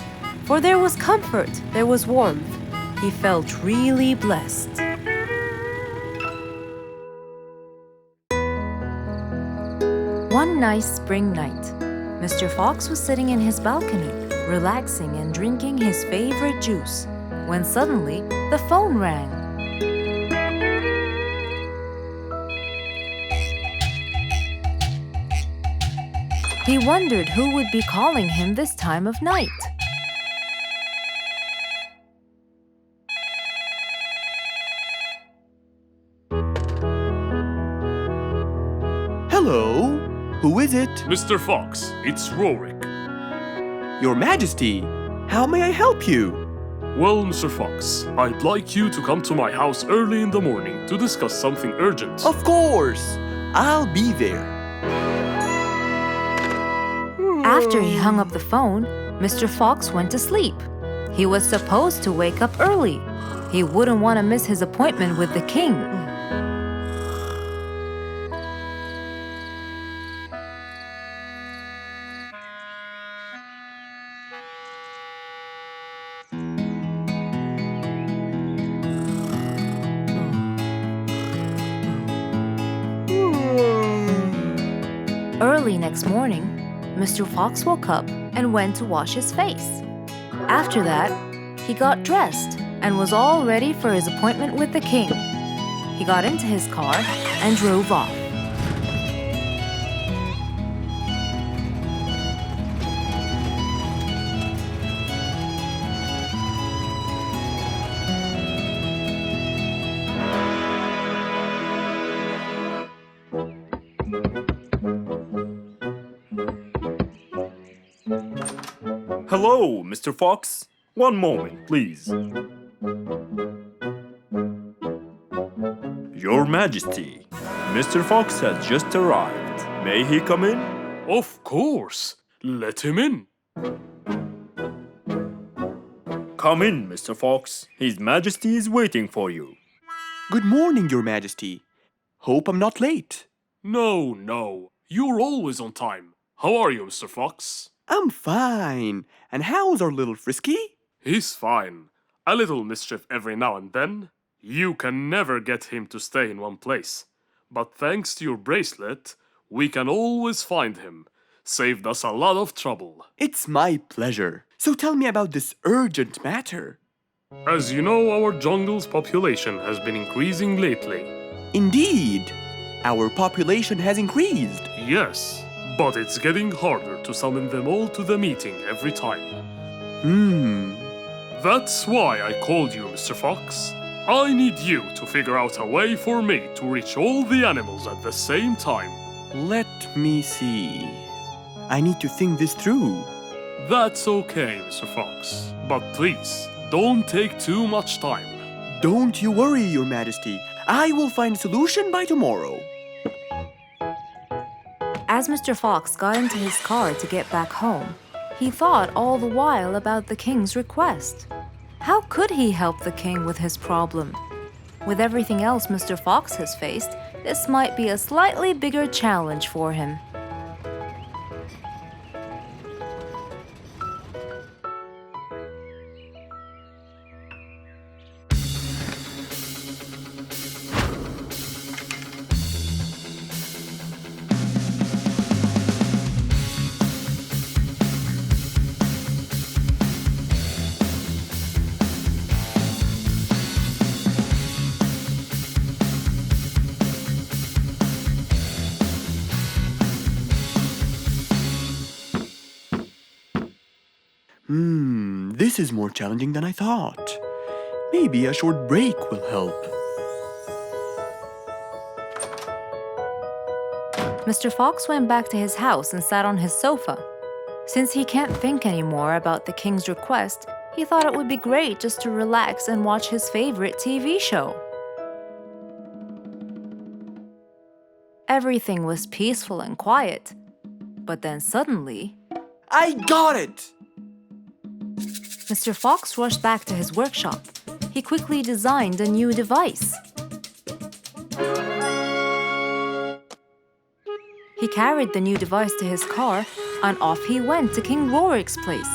for there was comfort, there was warmth. He felt really blessed. One nice spring night, Mr. Fox was sitting in his balcony, relaxing and drinking his favorite juice, when suddenly the phone rang. He wondered who would be calling him this time of night. Hello, who is it? Mr. Fox, it's Rorik. Your Majesty, how may I help you? Well, Mr. Fox, I'd like you to come to my house early in the morning to discuss something urgent. Of course, I'll be there. After he hung up the phone, Mr. Fox went to sleep. He was supposed to wake up early. He wouldn't want to miss his appointment with the king. Early next morning, Mr. Fox woke up and went to wash his face. After that, he got dressed and was all ready for his appointment with the king. He got into his car and drove off. Hello, Mr. Fox. One moment, please. Your Majesty, Mr. Fox has just arrived. May he come in? Of course. Let him in. Come in, Mr. Fox. His Majesty is waiting for you. Good morning, Your Majesty. Hope I'm not late. No. You're always on time. How are you, Mr. Fox? I'm fine. And how's our little Frisky? He's fine. A little mischief every now and then. You can never get him to stay in one place. But thanks to your bracelet, we can always find him. Saved us a lot of trouble. It's my pleasure. So tell me about this urgent matter. As you know, our jungle's population has been increasing lately. Indeed, our population has increased. Yes, but it's getting harder to summon them all to the meeting every time. That's why I called you, Mr. Fox. I need you to figure out a way for me to reach all the animals at the same time. Let me see. I need to think this through. That's okay, Mr. Fox. But please, don't take too much time. Don't you worry, Your Majesty. I will find a solution by tomorrow. As Mr. Fox got into his car to get back home, he thought all the while about the king's request. How could he help the king with his problem? With everything else Mr. Fox has faced, this might be a slightly bigger challenge for him. This is more challenging than I thought. Maybe a short break will help. Mr. Fox went back to his house and sat on his sofa. Since he can't think anymore about the king's request, he thought it would be great just to relax and watch his favorite TV show. Everything was peaceful and quiet. But then suddenly, I got it! Mr. Fox rushed back to his workshop. He quickly designed a new device. He carried the new device to his car, and off he went to King Rorik's place.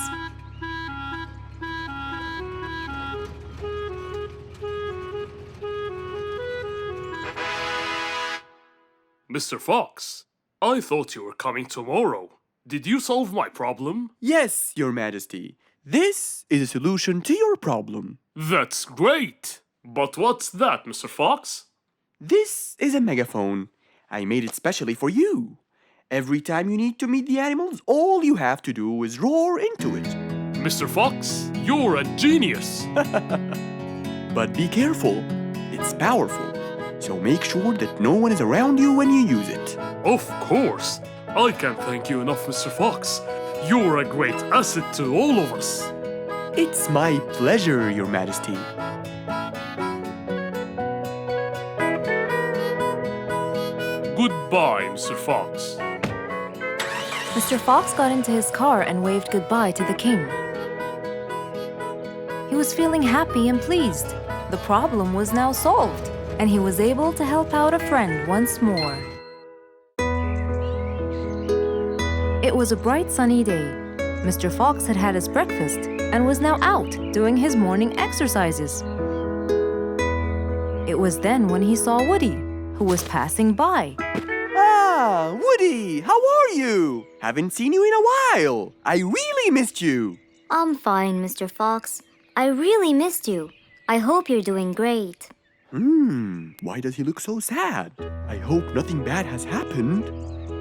Mr. Fox, I thought you were coming tomorrow. Did you solve my problem? Yes, Your Majesty. This is a solution to your problem. That's great! But what's that, Mr. Fox? This is a megaphone. I made it specially for you. Every time you need to meet the animals, all you have to do is roar into it. Mr. Fox, you're a genius! But be careful. It's powerful. So make sure that no one is around you when you use it. Of course! I can't thank you enough, Mr. Fox. You're a great asset to all of us. It's my pleasure, Your Majesty. Goodbye, Mr. Fox. Mr. Fox got into his car and waved goodbye to the king. He was feeling happy and pleased. The problem was now solved, and he was able to help out a friend once more. It was a bright sunny day. Mr. Fox had had his breakfast and was now out doing his morning exercises. It was then when he saw Woody, who was passing by. Ah, Woody, how are you? Haven't seen you in a while. I really missed you. I'm fine, Mr. Fox. I really missed you. I hope you're doing great. Why does he look so sad? I hope nothing bad has happened.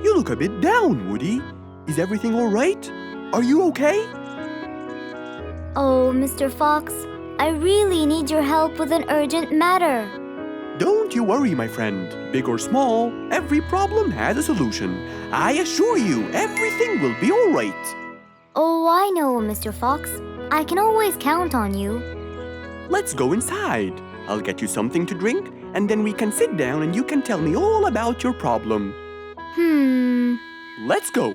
You look a bit down, Woody. Is everything all right? Are you okay? Oh, Mr. Fox, I really need your help with an urgent matter. Don't you worry, my friend. Big or small, every problem has a solution. I assure you, everything will be all right. Oh, I know, Mr. Fox. I can always count on you. Let's go inside. I'll get you something to drink, and then we can sit down and you can tell me all about your problem. Let's go.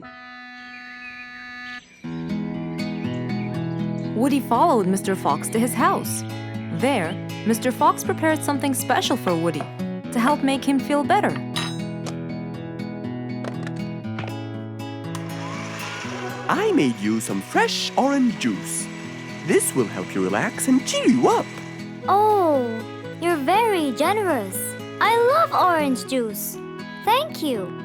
Woody followed Mr. Fox to his house. There, Mr. Fox prepared something special for Woody to help make him feel better. I made you some fresh orange juice. This will help you relax and cheer you up. Oh, you're very generous. I love orange juice. Thank you.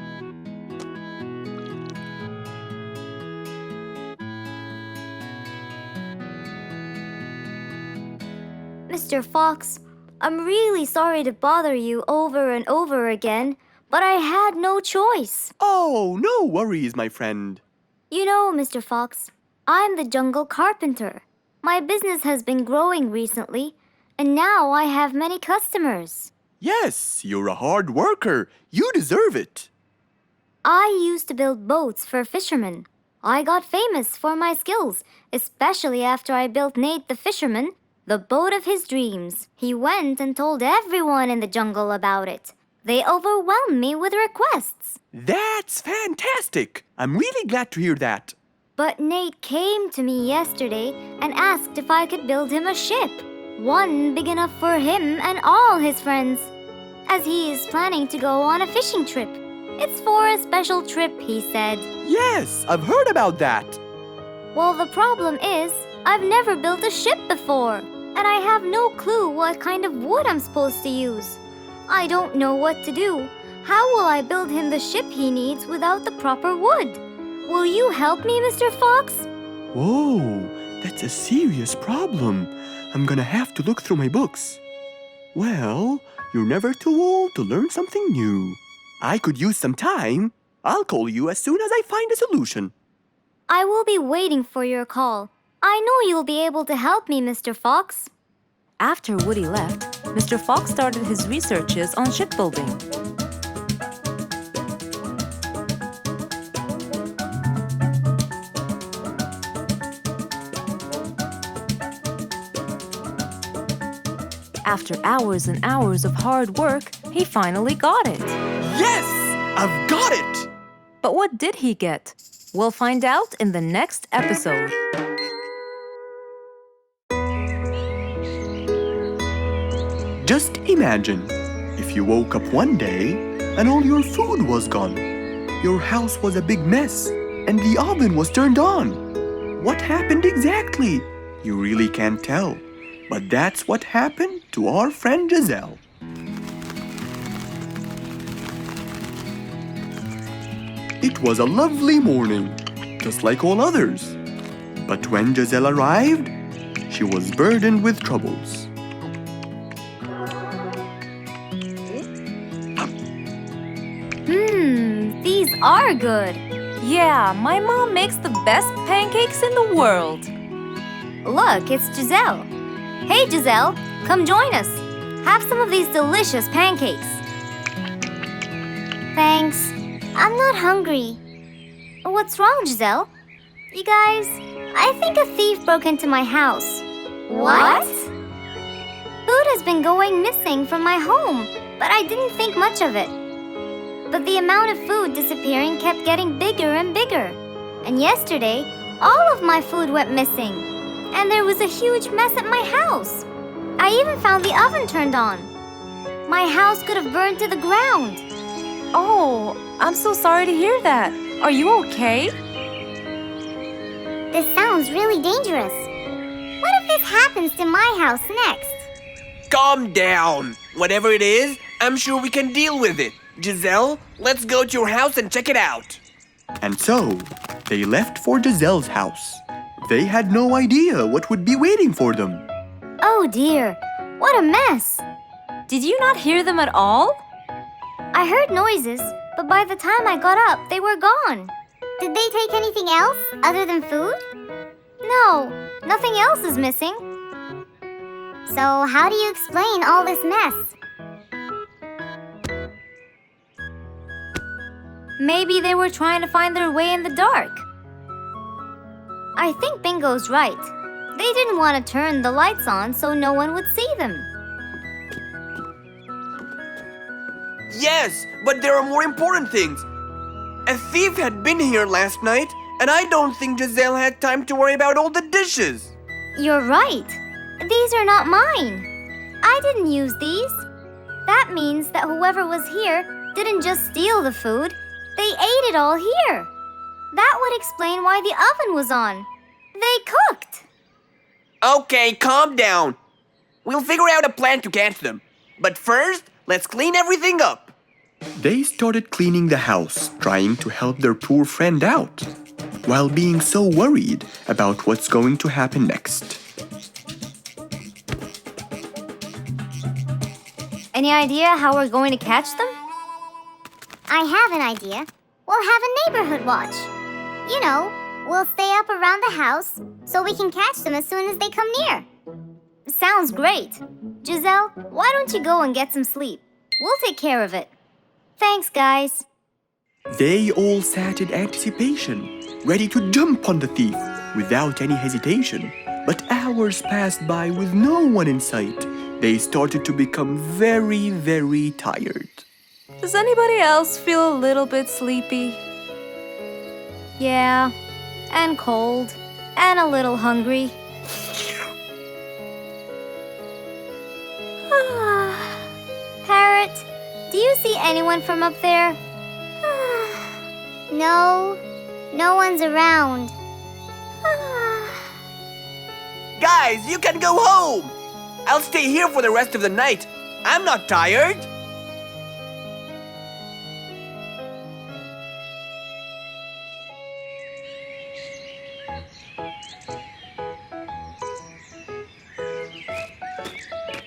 Mr. Fox, I'm really sorry to bother you over and over again, but I had no choice. Oh, no worries, my friend. You know, Mr. Fox, I'm the jungle carpenter. My business has been growing recently, and now I have many customers. Yes, you're a hard worker. You deserve it. I used to build boats for fishermen. I got famous for my skills, especially after I built Nate the fisherman. the boat of his dreams. He went and told everyone in the jungle about it. They overwhelmed me with requests. That's fantastic! I'm really glad to hear that. But Nate came to me yesterday and asked if I could build him a ship. One big enough for him and all his friends, as he is planning to go on a fishing trip. It's for a special trip, he said. Yes, I've heard about that. Well, the problem is, I've never built a ship before, and I have no clue what kind of wood I'm supposed to use. I don't know what to do. How will I build him the ship he needs without the proper wood? Will you help me, Mr. Fox? Whoa, that's a serious problem. I'm gonna have to look through my books. Well, you're never too old to learn something new. I could use some time. I'll call you as soon as I find a solution. I will be waiting for your call. I know you'll be able to help me, Mr. Fox. After Woody left, Mr. Fox started his researches on shipbuilding. After hours and hours of hard work, he finally got it. Yes! I've got it! But what did he get? We'll find out in the next episode. Just imagine if you woke up one day and all your food was gone. Your house was a big mess and the oven was turned on. What happened exactly? You really can't tell. But that's what happened to our friend Giselle. It was a lovely morning, just like all others. But when Giselle arrived, she was burdened with troubles. These are good. Yeah, my mom makes the best pancakes in the world. Look, it's Giselle. Hey, Giselle, come join us. Have some of these delicious pancakes. Thanks. I'm not hungry. What's wrong, Giselle? You guys, I think a thief broke into my house. What? Food has been going missing from my home, but I didn't think much of it. But the amount of food disappearing kept getting bigger and bigger. And yesterday, all of my food went missing. And there was a huge mess at my house. I even found the oven turned on. My house could have burned to the ground. Oh, I'm so sorry to hear that. Are you okay? This sounds really dangerous. What if this happens to my house next? Calm down. Whatever it is, I'm sure we can deal with it. Giselle, let's go to your house and check it out. And so, they left for Giselle's house. They had no idea what would be waiting for them. Oh dear, what a mess. Did you not hear them at all? I heard noises, but by the time I got up, they were gone. Did they take anything else other than food? No, nothing else is missing. So how do you explain all this mess? Maybe they were trying to find their way in the dark. I think Bingo's right. They didn't want to turn the lights on so no one would see them. Yes, but there are more important things. A thief had been here last night, and I don't think Giselle had time to worry about all the dishes. You're right. These are not mine. I didn't use these. That means that whoever was here didn't just steal the food. They ate it all here. That would explain why the oven was on. They cooked. Okay, calm down. We'll figure out a plan to catch them. But first, let's clean everything up. They started cleaning the house, trying to help their poor friend out, while being so worried about what's going to happen next. Any idea how we're going to catch them? I have an idea. We'll have a neighborhood watch. You know, we'll stay up around the house so we can catch them as soon as they come near. Sounds great. Giselle, why don't you go and get some sleep? We'll take care of it. Thanks, guys. They all sat in anticipation, ready to jump on the thief without any hesitation. But hours passed by with no one in sight, they started to become very, very tired. Does anybody else feel a little bit sleepy? Yeah, and cold, and a little hungry. Parrot, do you see anyone from up there? No, no one's around. Guys, you can go home. I'll stay here for the rest of the night. I'm not tired.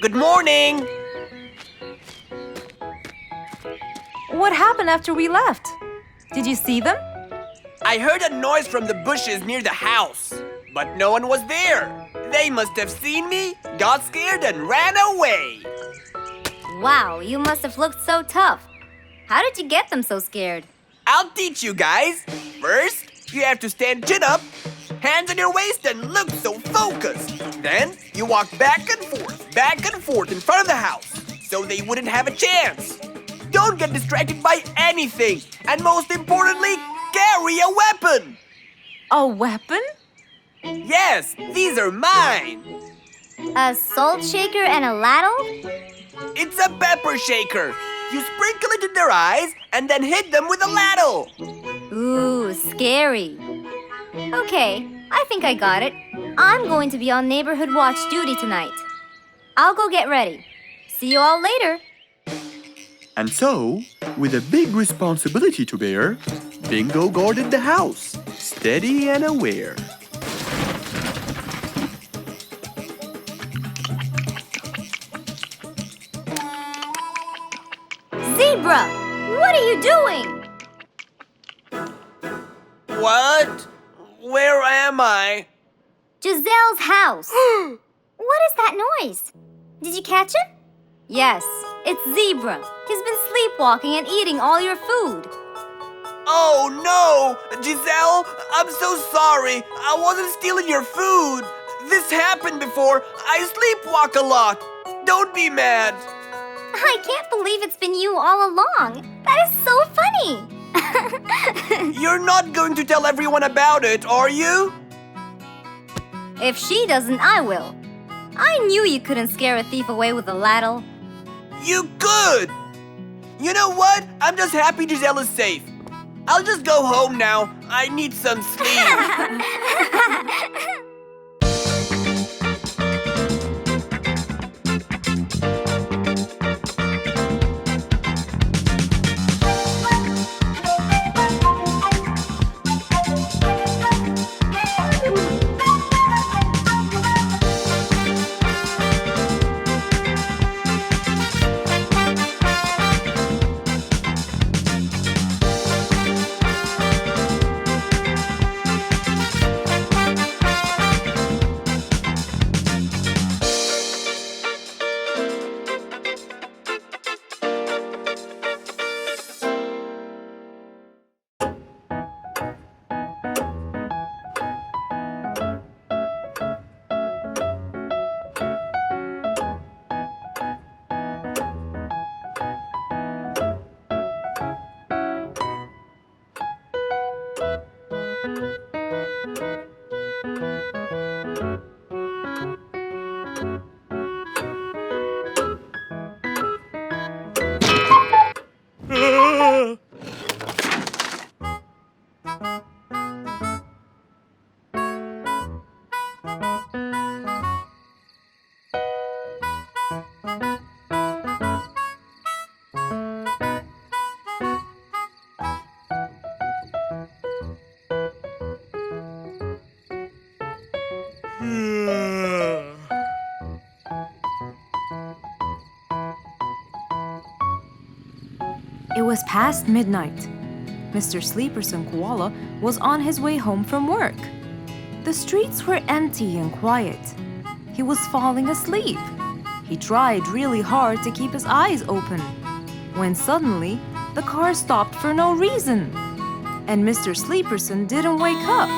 Good morning. What happened after we left? Did you see them? I heard a noise from the bushes near the house, but no one was there. They must have seen me, got scared, and ran away. Wow, you must have looked so tough. How did you get them so scared? I'll teach you guys. First, you have to stand chin up, hands on your waist, and look so focused. Then, you walk back and forth in front of the house, so they wouldn't have a chance. Don't get distracted by anything, and most importantly, carry a weapon. A weapon? Yes, these are mine. A salt shaker and a ladle? It's a pepper shaker. You sprinkle it in their eyes and then hit them with a ladle. Ooh, scary. Okay, I think I got it. I'm going to be on neighborhood watch duty tonight. I'll go get ready. See you all later. And so, with a big responsibility to bear, Bingo guarded the house, steady and aware. Zebra, what are you doing? What? Where am I? Giselle's house. What is that noise? Did you catch it? Yes, it's Zebra. He's been sleepwalking and eating all your food. Oh no! Giselle, I'm so sorry. I wasn't stealing your food. This happened before. I sleepwalk a lot. Don't be mad. I can't believe it's been you all along. That is so funny. You're not going to tell everyone about it, are you? If she doesn't, I will. I knew you couldn't scare a thief away with a ladle. You could! You know what? I'm just happy Giselle is safe. I'll just go home now. I need some sleep. It was past midnight. Mr. Sleeperson Koala was on his way home from work. The streets were empty and quiet. He was falling asleep. He tried really hard to keep his eyes open, when suddenly the car stopped for no reason. And Mr. Sleeperson didn't wake up,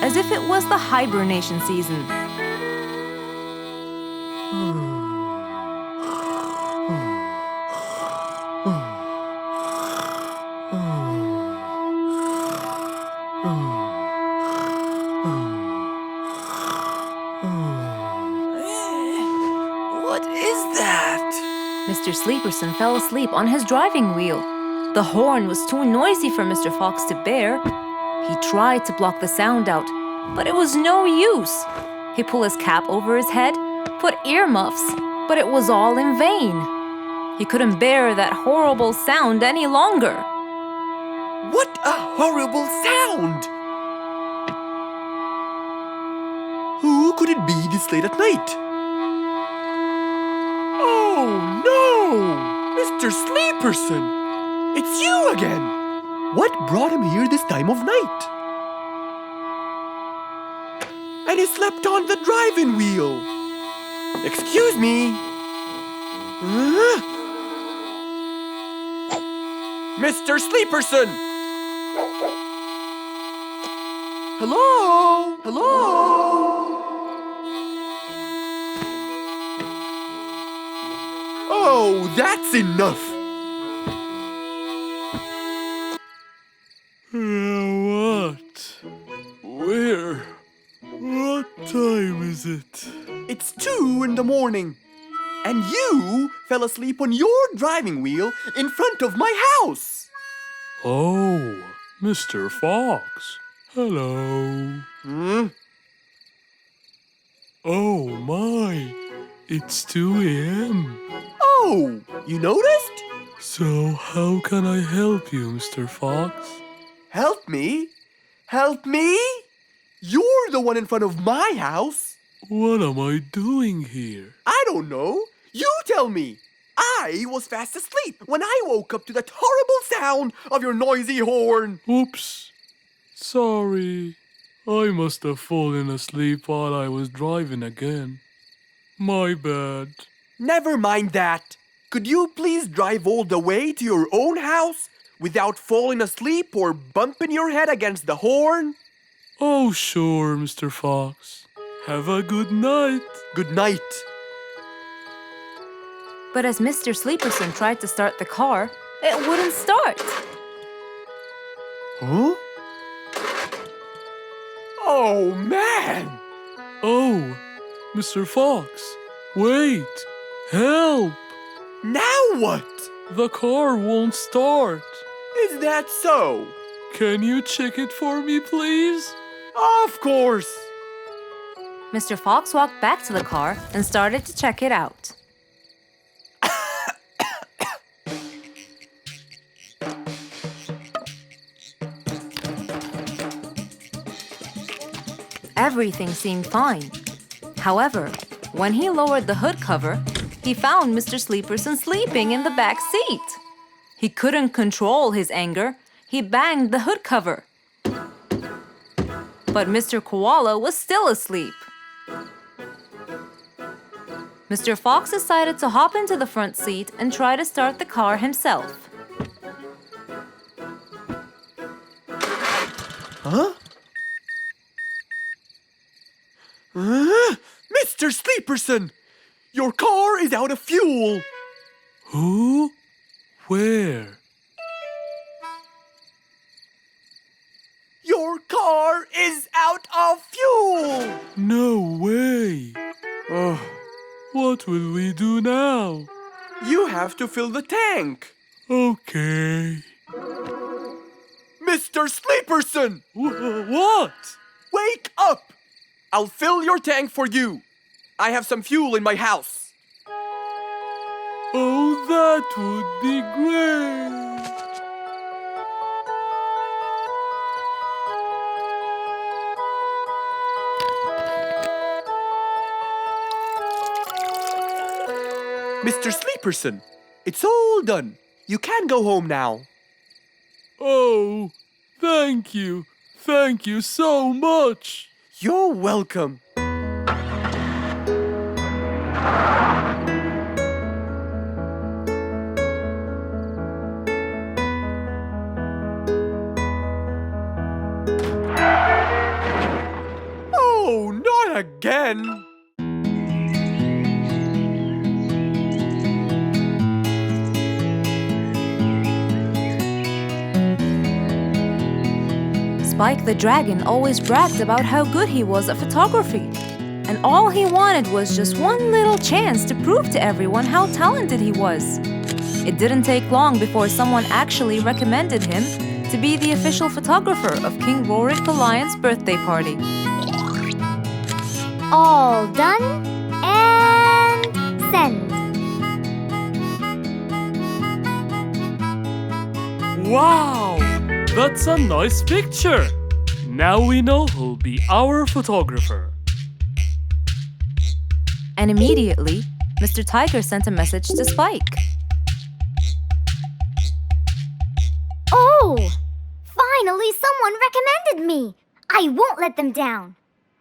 as if it was the hibernation season. What is that? Mr. Sleeperson fell asleep on his driving wheel. The horn was too noisy for Mr. Fox to bear. He tried to block the sound out, but it was no use. He pulled his cap over his head, put earmuffs, but it was all in vain. He couldn't bear that horrible sound any longer. What a horrible sound! Who could it be this late at night? Oh no! Mr. Sleeperson! It's you again! What brought him here this time of night? And he slept on the driving wheel. Excuse me. Mr. Sleeperson! Hello? Hello? Oh, that's enough! What? Where? What time is it? It's 2 in the morning. And you fell asleep on your driving wheel in front of my house. Oh, Mr. Fox. Hello. Oh my, it's 2 a.m. Oh, you noticed? So how can I help you, Mr. Fox? Help me? Help me? You're the one in front of my house. What am I doing here? I don't know. You tell me. I was fast asleep when I woke up to that horrible sound of your noisy horn. Oops. Sorry. I must have fallen asleep while I was driving again. My bad. Never mind that. Could you please drive all the way to your own house without falling asleep or bumping your head against the horn? Oh, sure, Mr. Fox. Have a good night. Good night. But as Mr. Sleeperson tried to start the car, it wouldn't start. Huh? Oh, man! Oh, Mr. Fox, wait! Help! Now what? The car won't start. Is that so? Can you check it for me, please? Of course! Mr. Fox walked back to the car and started to check it out. Everything seemed fine. However, when he lowered the hood cover, he found Mr. Sleeperson sleeping in the back seat. He couldn't control his anger. He banged the hood cover. But Mr. Koala was still asleep. Mr. Fox decided to hop into the front seat and try to start the car himself. Huh? Mr. Sleeperson! Your car is out of fuel! Who? Where? Your car is out of fuel! No way! Oh, What will we do now? you have to fill the tank! Okay. Mr. Sleeperson! What? Wake up! I'll fill your tank for you. I have some fuel in my house. Oh, that would be great. Mr. Sleeperson, it's all done. You can go home now. Oh, thank you. Thank you so much. You're welcome. Oh, not again! Spike the dragon always bragged about how good he was at photography. And all he wanted was just one little chance to prove to everyone how talented he was. It didn't take long before someone actually recommended him to be the official photographer of King Rorik the Lion's birthday party. All done and send. Wow! That's a nice picture! Now we know who'll be our photographer. And immediately, Mr. Tiger sent a message to Spike. Oh! Finally, someone recommended me. I won't let them down.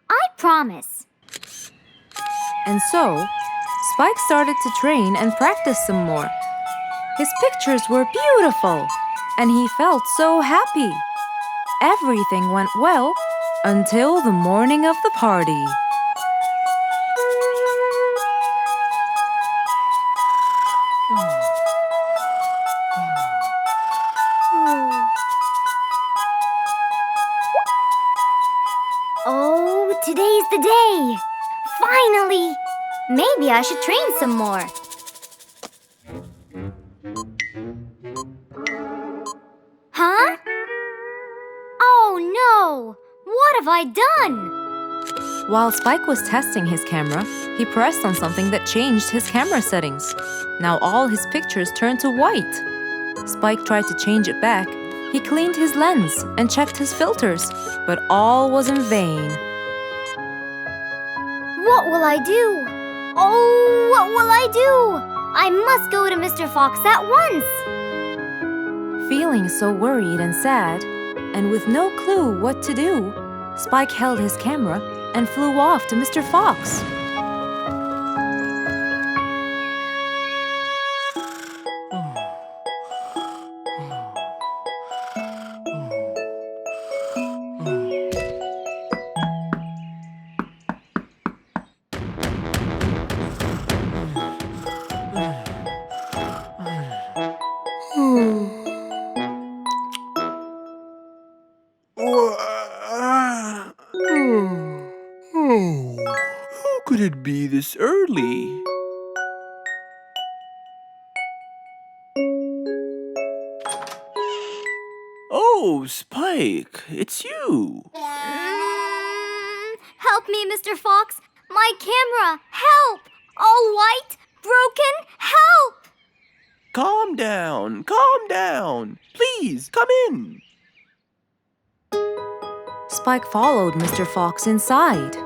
I promise. And so, Spike started to train and practice some more. His pictures were beautiful, and he felt so happy. Everything went well until the morning of the party. Oh, today's the day. Finally! Maybe I should train some more. Huh? Oh no! What have I done? While Spike was testing his camera, he pressed on something that changed his camera settings. Now all his pictures turned to white. Spike tried to change it back. He cleaned his lens and checked his filters, but all was in vain. What will I do? Oh, what will I do? I must go to Mr. Fox at once. Feeling so worried and sad, and with no clue what to do, Spike held his camera and flew off to Mr. Fox. Who could it be this early? Oh, Spike, it's you. Help me, Mr. Fox. My camera. Help! All white, broken. Help! Calm down, calm down. Please, come in. Spike followed Mr. Fox inside.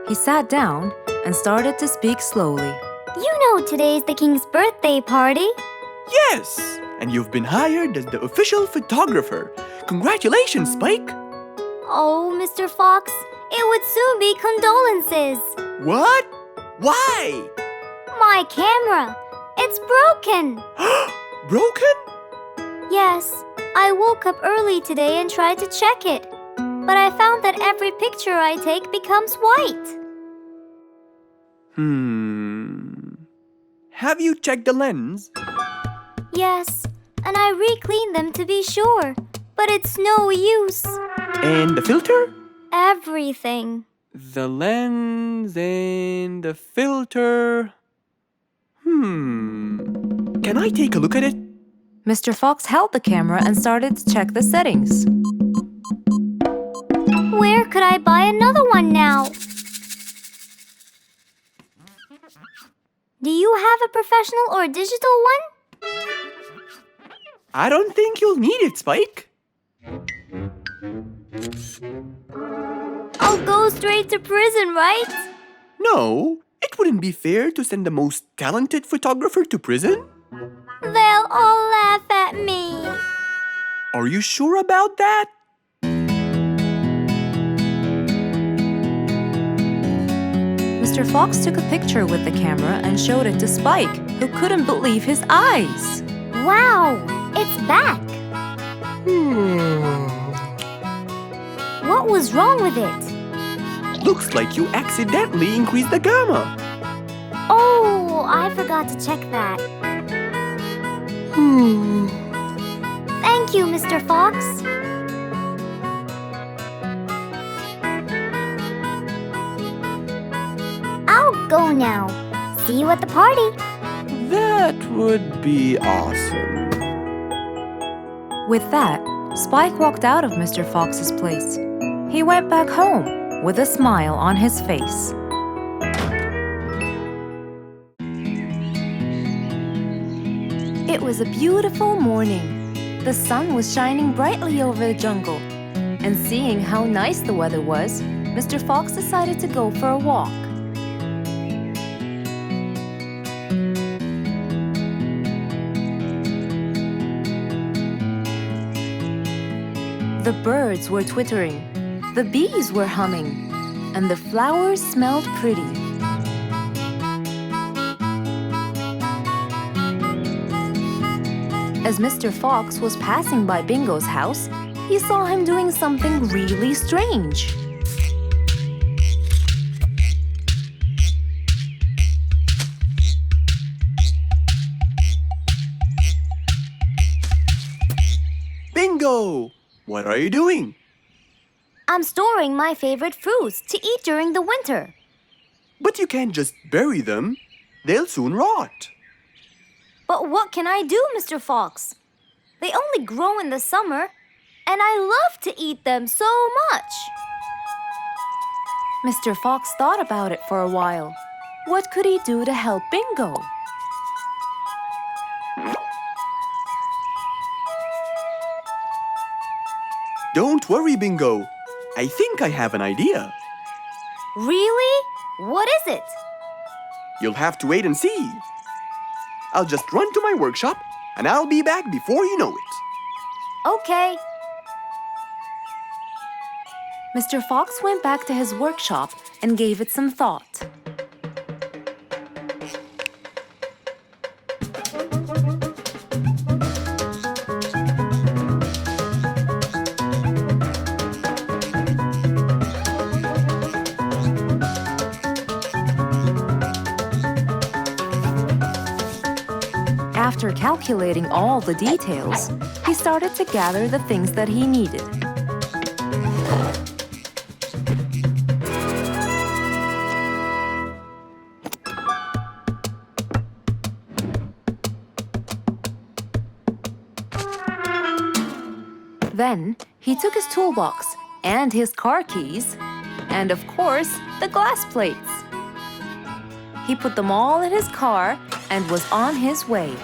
He sat down and started to speak slowly. You know today's the king's birthday party. Yes, and you've been hired as the official photographer. Congratulations, Spike. Oh, Mr. Fox, it would soon be condolences. What? Why? My camera. It's broken. Broken? Yes, I woke up early today and tried to check it. But I found that every picture I take becomes white. Have you checked the lens? Yes, and I re-cleaned them to be sure. But it's no use. And the filter? Everything. The lens and the filter. Can I take a look at it? Mr. Fox held the camera and started to check the settings. Where could I buy another one now? Do you have a professional or digital one? I don't think you'll need it, Spike. I'll go straight to prison, right? No, it wouldn't be fair to send the most talented photographer to prison. They'll all laugh at me. Are you sure about that? Mr. Fox took a picture with the camera and showed it to Spike, who couldn't believe his eyes. Wow, it's back. What was wrong with it? Looks like you accidentally increased the gamma. Oh, I forgot to check that. Thank you, Mr. Fox. I'll go now. See you at the party. That would be awesome. With that, Spike walked out of Mr. Fox's place. He went back home with a smile on his face. It was a beautiful morning. The sun was shining brightly over the jungle. And seeing how nice the weather was, Mr. Fox decided to go for a walk. The birds were twittering, the bees were humming, and the flowers smelled pretty. As Mr. Fox was passing by Bingo's house, he saw him doing something really strange. Bingo! What are you doing? I'm storing my favorite fruits to eat during the winter. But you can't just bury them. They'll soon rot. But what can I do, Mr. Fox? They only grow in the summer, and I love to eat them so much. Mr. Fox thought about it for a while. What could he do to help Bingo? Don't worry, Bingo. I think I have an idea. Really? What is it? You'll have to wait and see. I'll just run to my workshop, and I'll be back before you know it. Okay. Mr. Fox went back to his workshop and gave it some thought. After calculating all the details, he started to gather the things that he needed. Then he took his toolbox and his car keys, and of course, the glass plates. He put them all in his car and was on his way.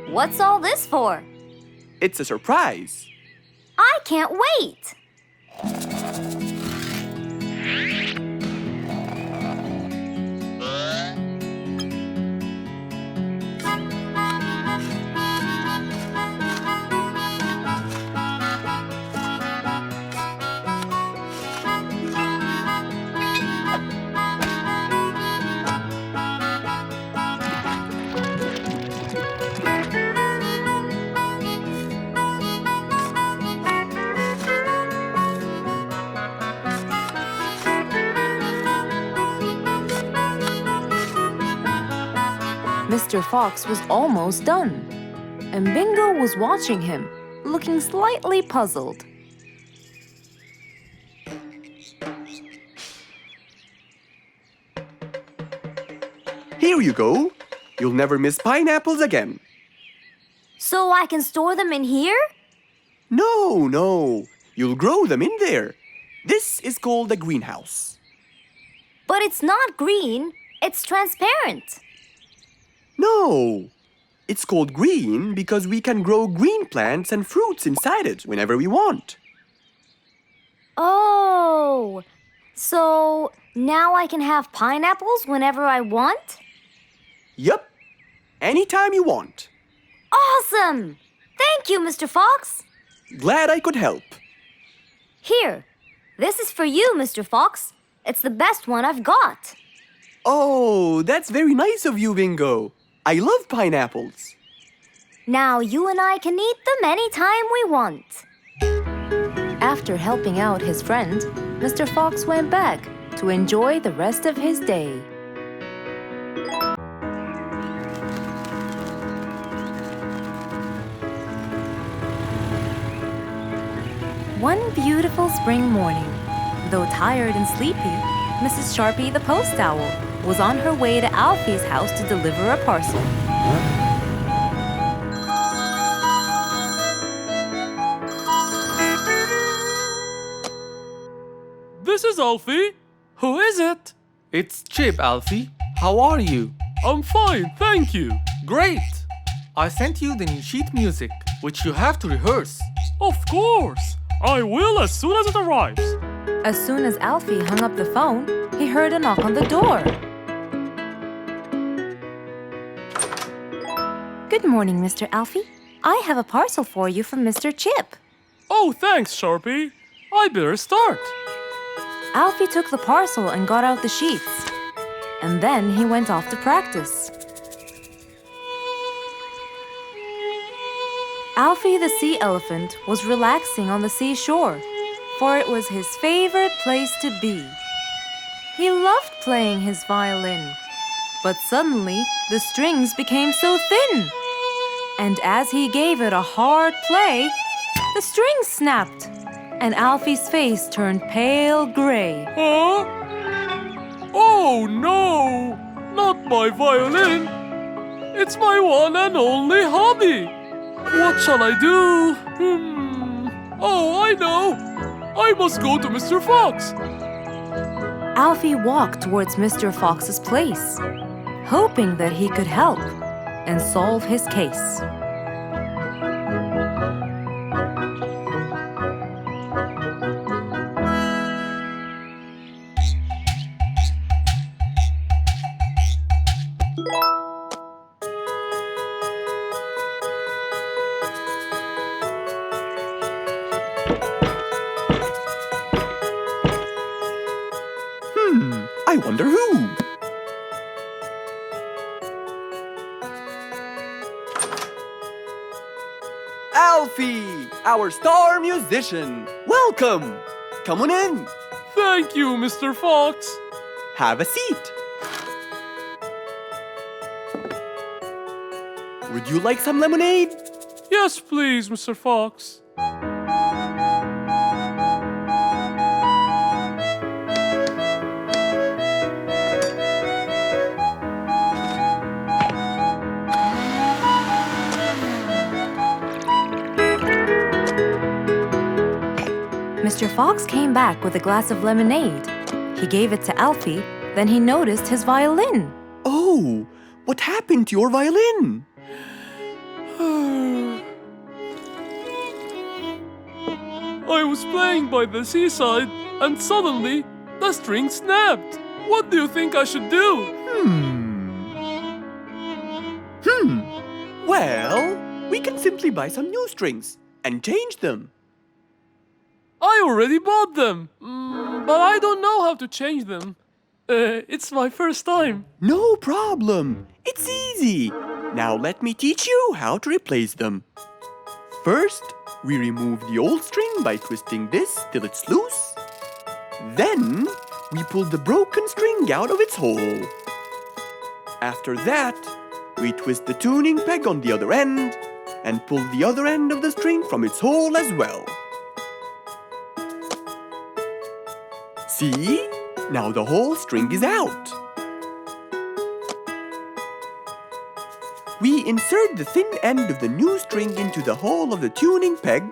What's all this for? It's a surprise. I can't wait! Mr. Fox was almost done, and Bingo was watching him, looking slightly puzzled. Here you go. You'll never miss pineapples again. So I can store them in here? No. You'll grow them in there. This is called a greenhouse. But it's not green, it's transparent. No. It's called green because we can grow green plants and fruits inside it whenever we want. Oh, so now I can have pineapples whenever I want? Yup. Anytime you want. Awesome! Thank you, Mr. Fox. Glad I could help. Here, this is for you, Mr. Fox. It's the best one I've got. Oh, that's very nice of you, Bingo. I love pineapples. Now you and I can eat them anytime we want. After helping out his friend, Mr. Fox went back to enjoy the rest of his day. One beautiful spring morning, though tired and sleepy, Mrs. Sharpie the post owl was on her way to Alfie's house to deliver a parcel. This is Alfie. Who is it? It's Chip, Alfie. How are you? I'm fine, thank you. Great! I sent you the new sheet music, which you have to rehearse. Of course. I will as soon as it arrives. As soon as Alfie hung up the phone, he heard a knock on the door. Good morning, Mr. Alfie. I have a parcel for you from Mr. Chip. Oh, thanks, Sharpie. I better start. Alfie took the parcel and got out the sheets. And then he went off to practice. Alfie the sea elephant was relaxing on the seashore, for it was his favorite place to be. He loved playing his violin, but suddenly the strings became so thin. And as he gave it a hard play, the strings snapped, and Alfie's face turned pale gray. Huh? Oh no! Not my violin! It's my one and only hobby! What shall I do? Oh, I know! I must go to Mr. Fox! Alfie walked towards Mr. Fox's place, hoping that he could help and solve his case. I wonder who? Alfie, our star musician. Welcome. Come on in. Thank you, Mr. Fox. Have a seat. Would you like some lemonade? Yes, please, Mr. Fox. Mr. Fox came back with a glass of lemonade. He gave it to Alfie, then he noticed his violin. Oh, what happened to your violin? I was playing by the seaside and suddenly the string snapped. What do you think I should do? Well, we can simply buy some new strings and change them. I already bought them, but I don't know how to change them. It's my first time. No problem. It's easy. Now let me teach you how to replace them. First, we remove the old string by twisting this till it's loose. Then, we pull the broken string out of its hole. After that, we twist the tuning peg on the other end and pull the other end of the string from its hole as well. See? Now the whole string is out. We insert the thin end of the new string into the hole of the tuning peg.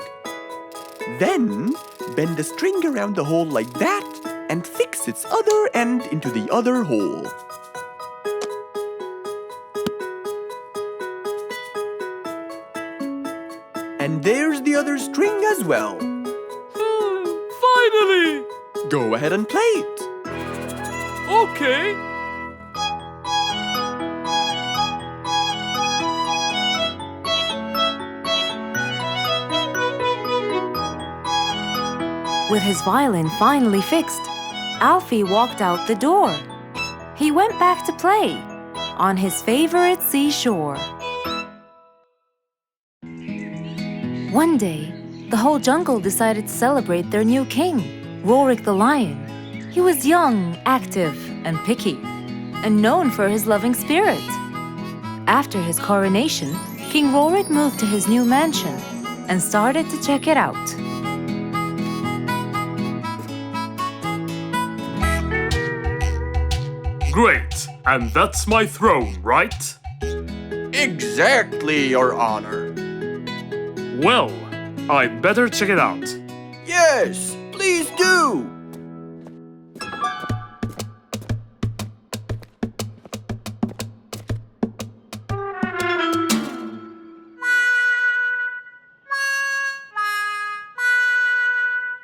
Then, bend the string around the hole like that and fix its other end into the other hole. And there's the other string as well. Finally! Go ahead and play it. Okay. With his violin finally fixed, Alfie walked out the door. He went back to play on his favorite seashore. One day, the whole jungle decided to celebrate their new king, Rorik the lion. He was young, active, and picky, and known for his loving spirit. After his coronation, King Rorik moved to his new mansion and started to check it out. Great, and that's my throne, right? Exactly, Your Honor. Well, I'd better check it out. Yes, please do.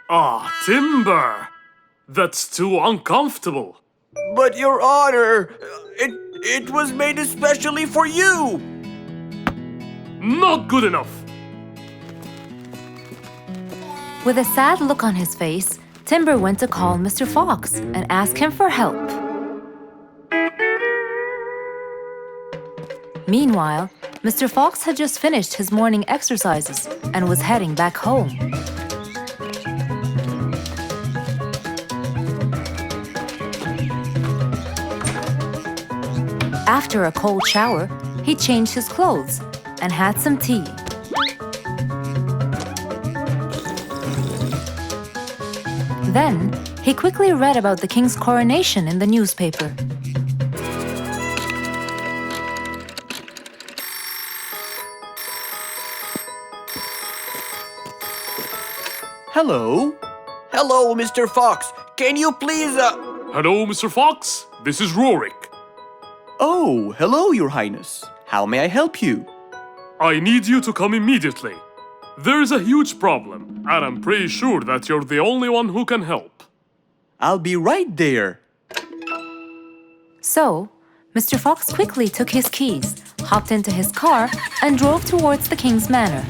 Ah, timber! That's too uncomfortable. But Your Honor, it was made especially for you. Not good enough. With a sad look on his face, Timber went to call Mr. Fox and ask him for help. Meanwhile, Mr. Fox had just finished his morning exercises and was heading back home. After a cold shower, he changed his clothes and had some tea. Then, he quickly read about the king's coronation in the newspaper. Hello? Hello, Mr. Fox. Can you please, Hello, Mr. Fox. This is Rorik. Oh, hello, Your Highness. How may I help you? I need you to come immediately. There's a huge problem, and I'm pretty sure that you're the only one who can help. I'll be right there. So, Mr. Fox quickly took his keys, hopped into his car, and drove towards the king's manor.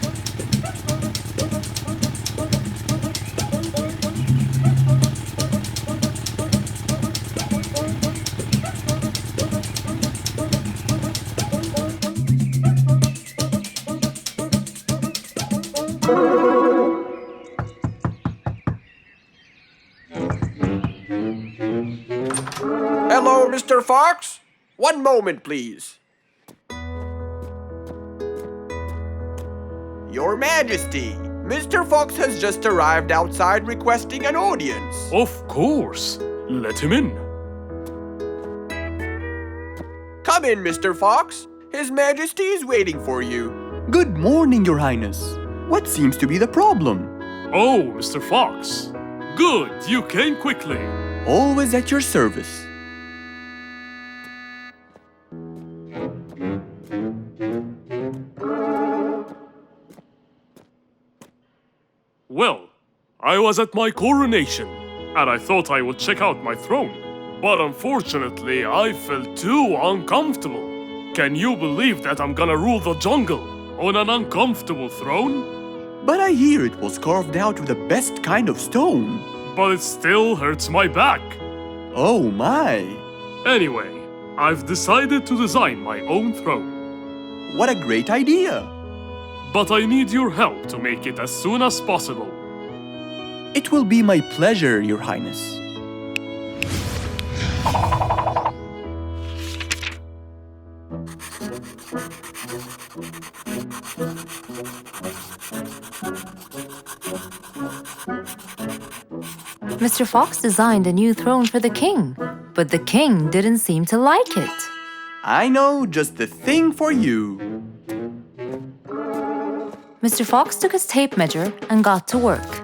hello, Mr. Fox? One moment, please. Your Majesty, Mr. Fox has just arrived outside requesting an audience. Of course. Let him in. Come in, Mr. Fox. His Majesty is waiting for you. Good morning, Your Highness. What seems to be the problem? Oh, Mr. Fox. Good, you came quickly. Always at your service. Well, I was at my coronation, and I thought I would check out my throne. But unfortunately, I felt too uncomfortable. Can you believe that I'm gonna rule the jungle on an uncomfortable throne? But I hear it was carved out with the best kind of stone. But it still hurts my back. Oh my! Anyway, I've decided to design my own throne. What a great idea! But I need your help to make it as soon as possible. It will be my pleasure, Your Highness. Mr. Fox designed a new throne for the king, but the king didn't seem to like it. I know just the thing for you. Mr. Fox took his tape measure and got to work.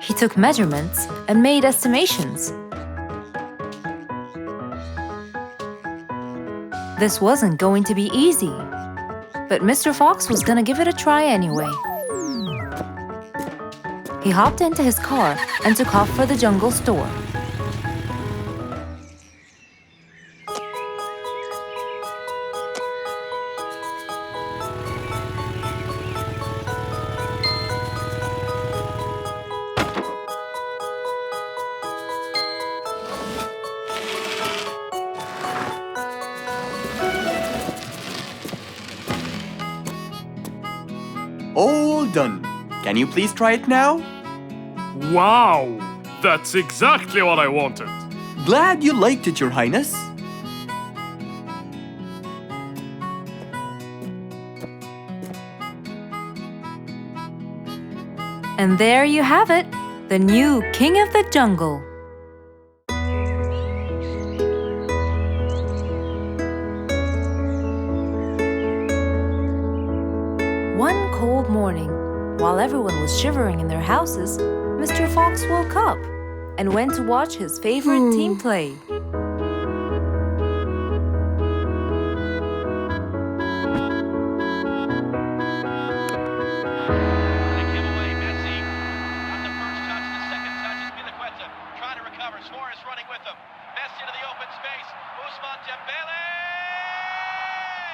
He took measurements and made estimations. This wasn't going to be easy, but Mr. Fox was gonna give it a try anyway. He hopped into his car and took off for the jungle store. All done. Can you please try it now? Wow! That's exactly what I wanted. Glad you liked it, Your Highness. And there you have it, the new King of the Jungle. One cold morning, while everyone was shivering in their houses, Mr. Fox woke up and went to watch his favorite team play.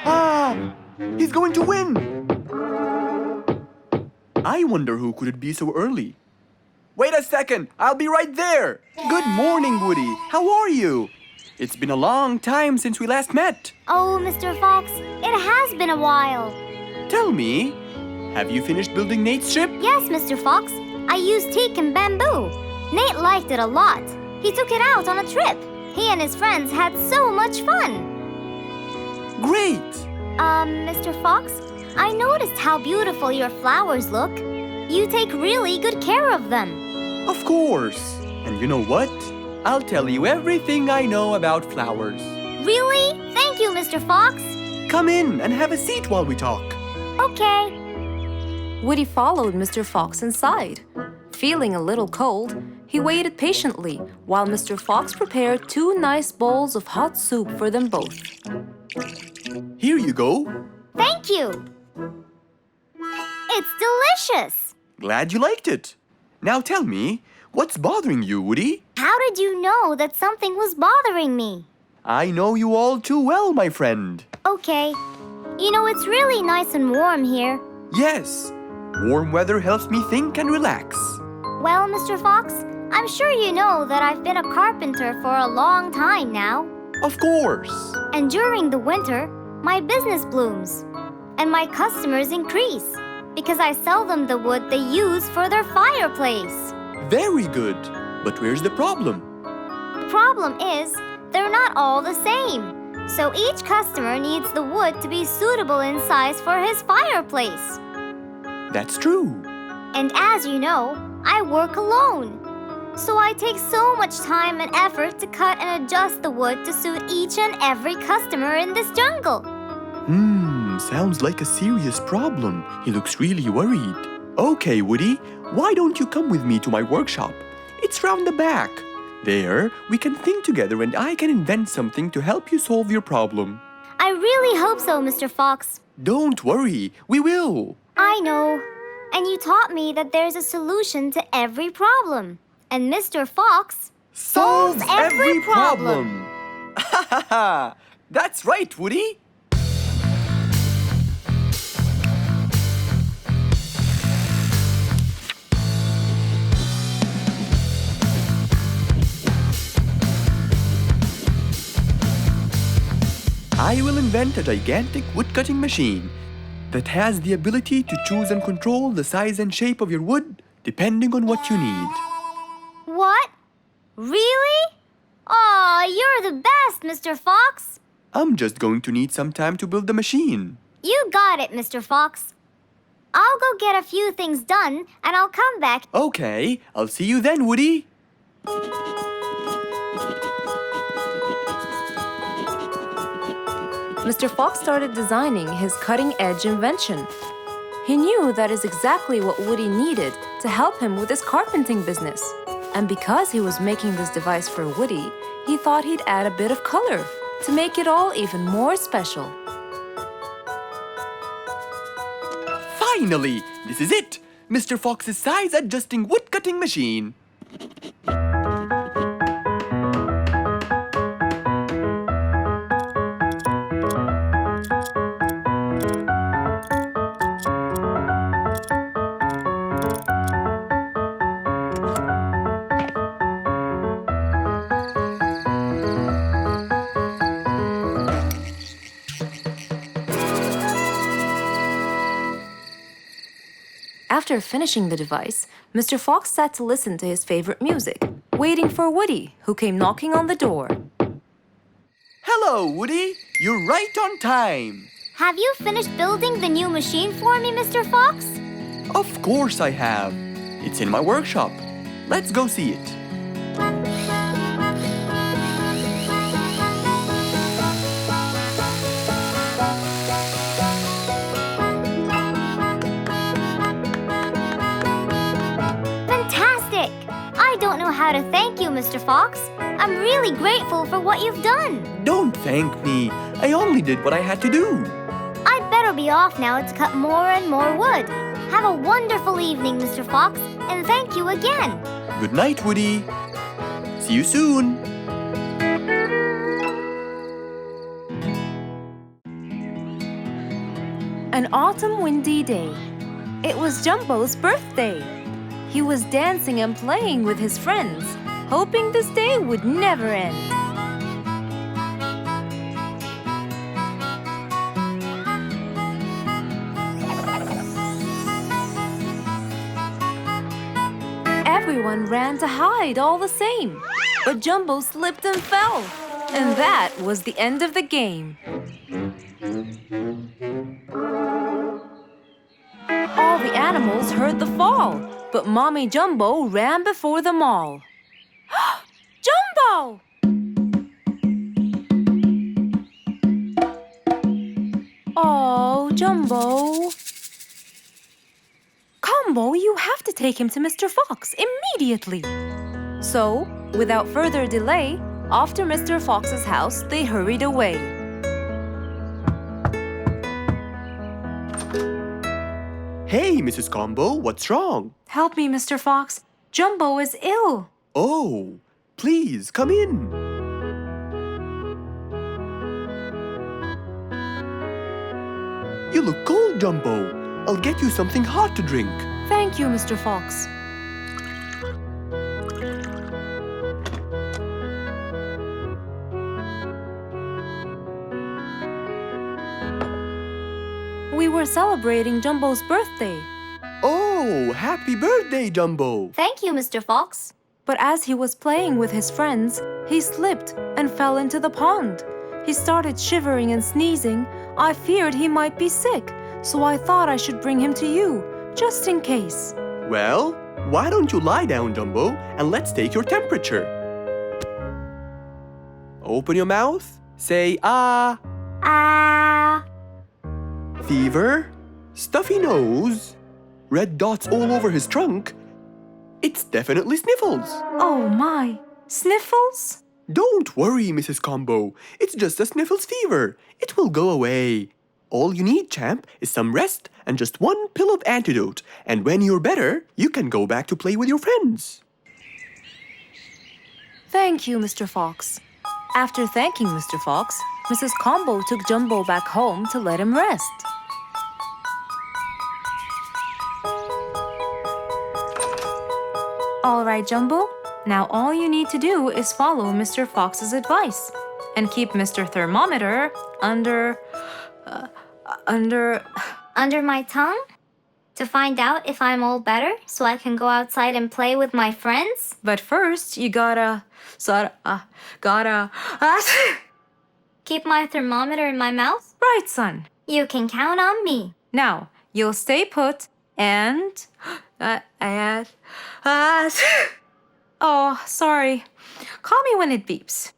Ah! He's going to win! I wonder who could it be so early? Wait a second! I'll be right there! Good morning, Woody! How are you? It's been a long time since we last met. Oh, Mr. Fox, it has been a while. Tell me, have you finished building Nate's ship? Yes, Mr. Fox. I used teak and bamboo. Nate liked it a lot. He took it out on a trip. He and his friends had so much fun. Great! Mr. Fox, I noticed how beautiful your flowers look. You take really good care of them. Of course! And you know what? I'll tell you everything I know about flowers. Really? Thank you, Mr. Fox. Come in and have a seat while we talk. Okay. Woody followed Mr. Fox inside. Feeling a little cold, he waited patiently while Mr. Fox prepared 2 nice bowls of hot soup for them both. Here you go. Thank you. It's delicious. Glad you liked it. Now tell me, what's bothering you, Woody? How did you know that something was bothering me? I know you all too well, my friend. Okay. You know, it's really nice and warm here. Yes, warm weather helps me think and relax. Well, Mr. Fox, I'm sure you know that I've been a carpenter for a long time now. Of course. And during the winter, my business blooms. And my customers increase because I sell them the wood they use for their fireplace. Very good. But where's the problem? The problem is, they're not all the same. So each customer needs the wood to be suitable in size for his fireplace. That's true. And as you know, I work alone. So I take so much time and effort to cut and adjust the wood to suit each and every customer in this jungle. Sounds like a serious problem. He looks really worried. Okay, Woody, why don't you come with me to my workshop? It's round the back. There, we can think together and I can invent something to help you solve your problem. I really hope so, Mr. Fox. Don't worry, we will. I know. And you taught me that there's a solution to every problem. And Mr. Fox solves every problem. Ha ha ha! That's right, Woody. I will invent a gigantic wood-cutting machine that has the ability to choose and control the size and shape of your wood depending on what you need. What? Really? Aw, you're the best, Mr. Fox. I'm just going to need some time to build the machine. You got it, Mr. Fox. I'll go get a few things done and I'll come back. Okay, I'll see you then, Woody. Mr. Fox started designing his cutting-edge invention. He knew that is exactly what Woody needed to help him with his carpenting business. And because he was making this device for Woody, he thought he'd add a bit of color to make it all even more special. Finally, this is it! Mr. Fox's size-adjusting wood-cutting machine. After finishing the device, Mr. Fox sat to listen to his favorite music, waiting for Woody, who came knocking on the door. Hello, Woody. You're right on time. Have you finished building the new machine for me, Mr. Fox? Of course I have. It's in my workshop. Let's go see it. Fantastic! I don't know how to thank you, Mr. Fox. I'm really grateful for what you've done. Don't thank me. I only did what I had to do. I'd better be off now to cut more and more wood. Have a wonderful evening, Mr. Fox, and thank you again. Good night, Woody. See you soon. An autumn windy day. It was Jumbo's birthday. He was dancing and playing with his friends, hoping this day would never end. Everyone ran to hide all the same, but Jumbo slipped and fell. And that was the end of the game. All the animals heard the fall, but Mommy Jumbo ran before them all. Jumbo! Oh, Jumbo. Combo, you have to take him to Mr. Fox immediately. So, without further delay, off to Mr. Fox's house they hurried away. Hey, Mrs. Combo, what's wrong? Help me, Mr. Fox. Jumbo is ill. Oh, please, come in. You look cold, Jumbo. I'll get you something hot to drink. Thank you, Mr. Fox. We were celebrating Jumbo's birthday. Oh, happy birthday, Jumbo. Thank you, Mr. Fox. But as he was playing with his friends, he slipped and fell into the pond. He started shivering and sneezing. I feared he might be sick, so I thought I should bring him to you, just in case. Well, why don't you lie down, Jumbo, and let's take your temperature. Open your mouth. Say, ah. Ah. Fever, stuffy nose, red dots all over his trunk. It's definitely sniffles. Oh my, sniffles? Don't worry, Mrs. Combo. It's just a sniffles fever. It will go away. All you need, champ, is some rest and just one pill of antidote. And when you're better, you can go back to play with your friends. Thank you, Mr. Fox. After thanking Mr. Fox, Mrs. Combo took Jumbo back home to let him rest. All right, Jumbo. Now all you need to do is follow Mr. Fox's advice and keep Mr. Thermometer under Under my tongue? To find out if I'm all better so I can go outside and play with my friends? But first, you gotta Keep my thermometer in my mouth? Right, son. You can count on me. Now, you'll stay put and oh, sorry. Call me when it beeps.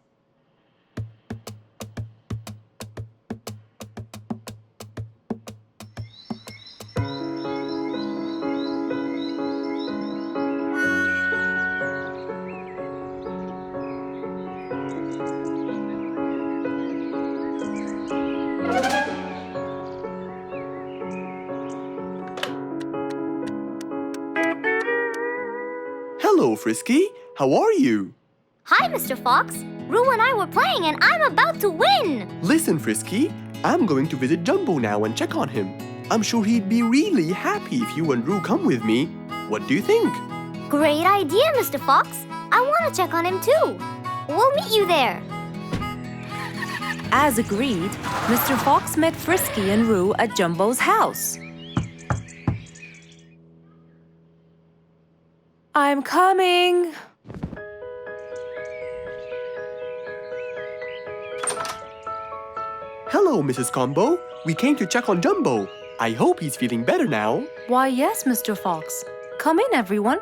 Hello, Frisky. How are you? Hi, Mr. Fox. Roo and I were playing and I'm about to win. Listen, Frisky. I'm going to visit Jumbo now and check on him. I'm sure he'd be really happy if you and Roo come with me. What do you think? Great idea, Mr. Fox. I want to check on him too. We'll meet you there. As agreed, Mr. Fox met Frisky and Roo at Jumbo's house. I'm coming. Hello, Mrs. Combo. We came to check on Jumbo. I hope he's feeling better now. Why, yes, Mr. Fox. Come in, everyone.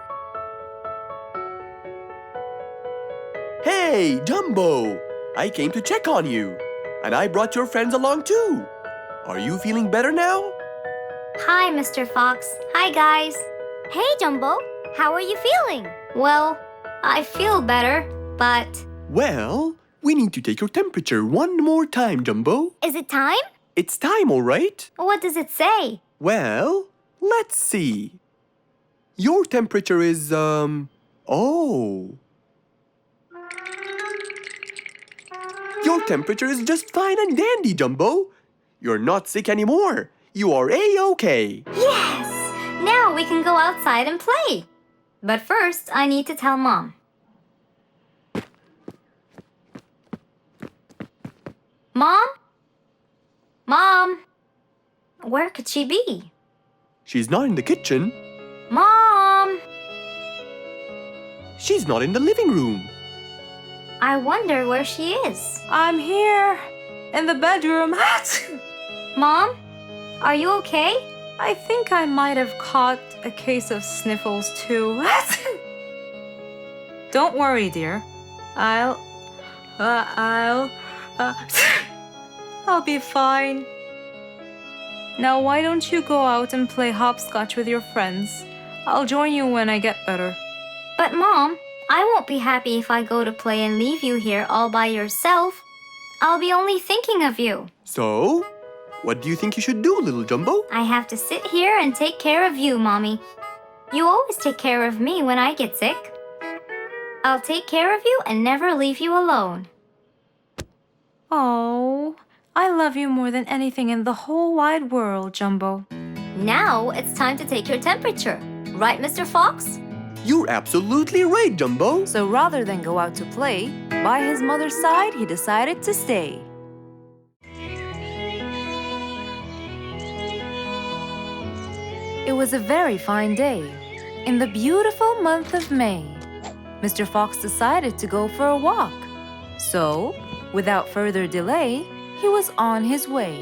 Hey, Jumbo! I came to check on you. And I brought your friends along too. Are you feeling better now? Hi, Mr. Fox. Hi, guys. Hey, Jumbo. How are you feeling? Well, I feel better, but Well, we need to take your temperature one more time, Jumbo. Is it time? It's time, all right? What does it say? Well, let's see. Your temperature is, oh. Your temperature is just fine and dandy, Jumbo. You're not sick anymore. You are A-OK. yes! Now we can go outside and play. But first, I need to tell Mom. Mom? Mom? Where could she be? She's not in the kitchen. Mom! She's not in the living room. I wonder where she is. I'm here. In the bedroom. Mom? Are you okay? I think I might have caught a case of sniffles too. Don't worry, dear. I'll be fine. Now why don't you go out and play hopscotch with your friends? I'll join you when I get better. But Mom, I won't be happy if I go to play and leave you here all by yourself. I'll be only thinking of you. So, what do you think you should do, little Jumbo? I have to sit here and take care of you, Mommy. You always take care of me when I get sick. I'll take care of you and never leave you alone. Oh, I love you more than anything in the whole wide world, Jumbo. Now it's time to take your temperature. Right, Mr. Fox? You're absolutely right, Jumbo. So rather than go out to play, by his mother's side, he decided to stay. It was a very fine day, in the beautiful month of May. Mr. Fox decided to go for a walk. So, without further delay, he was on his way.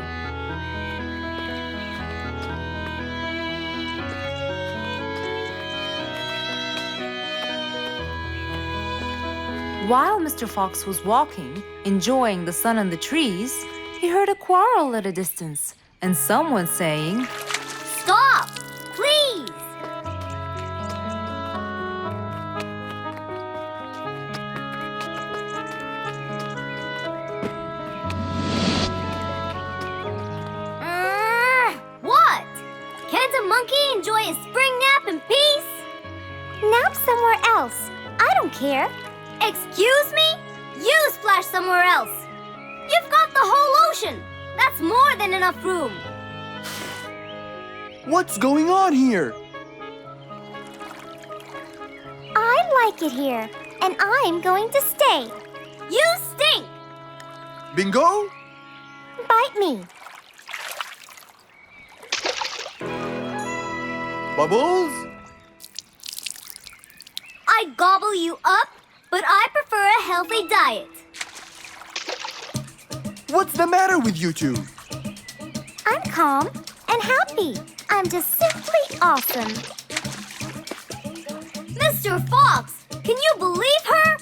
While Mr. Fox was walking, enjoying the sun and the trees, he heard a quarrel at a distance and someone saying, Stop! Please! What? Can't a monkey enjoy a spring nap in peace? Nap somewhere else. I don't care. Excuse me? You splash somewhere else. You've got the whole ocean. That's more than enough room. What's going on here? I like it here, and I'm going to stay. You stink! Bingo? Bite me. Bubbles? I gobble you up, but I prefer a healthy diet. What's the matter with you two? I'm calm and happy. I'm just simply awesome. Mr. Fox, can you believe her?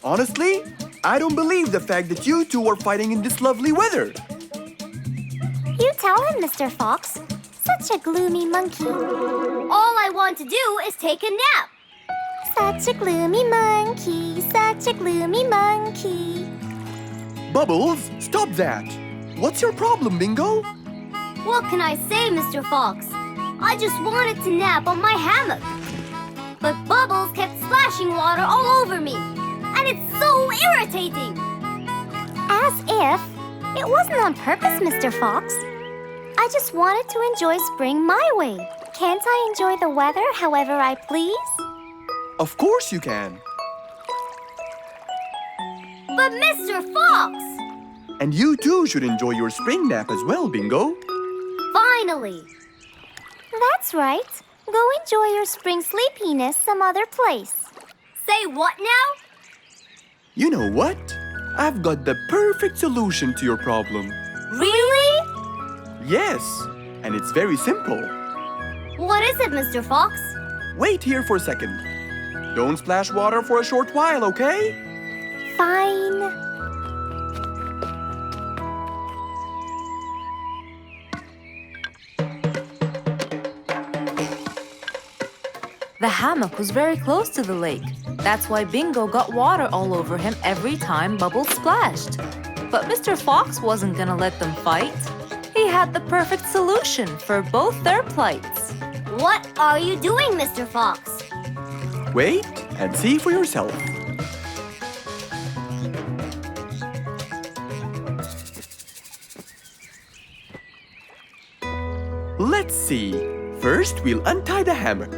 Honestly, I don't believe the fact that you two are fighting in this lovely weather. You tell him, Mr. Fox. Such a gloomy monkey. All I want to do is take a nap. Such a gloomy monkey, such a gloomy monkey. Bubbles, stop that. What's your problem, Bingo? What can I say, Mr. Fox? I just wanted to nap on my hammock. But Bubbles kept splashing water all over me. And it's so irritating. As if it wasn't on purpose, Mr. Fox. I just wanted to enjoy spring my way. Can't I enjoy the weather however I please? Of course you can. But Mr. Fox! And you too should enjoy your spring nap as well, Bingo. Finally! That's right. Go enjoy your spring sleepiness some other place. Say what now? You know what? I've got the perfect solution to your problem. Really? Yes, and it's very simple. What is it, Mr. Fox? Wait here for a second. Don't splash water for a short while, okay? Fine. The hammock was very close to the lake. That's why Bingo got water all over him every time Bubbles splashed. But Mr. Fox wasn't gonna let them fight. He had the perfect solution for both their plights. What are you doing, Mr. Fox? Wait and see for yourself. Let's see. First, we'll untie the hammock.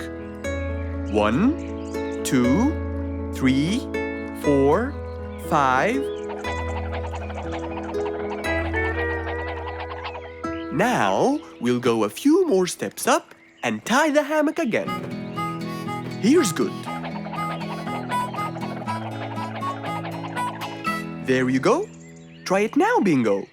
1, 2, 3, 4, 5. Now, we'll go a few more steps up and tie the hammock again. Here's good. There you go. Try it now, Bingo.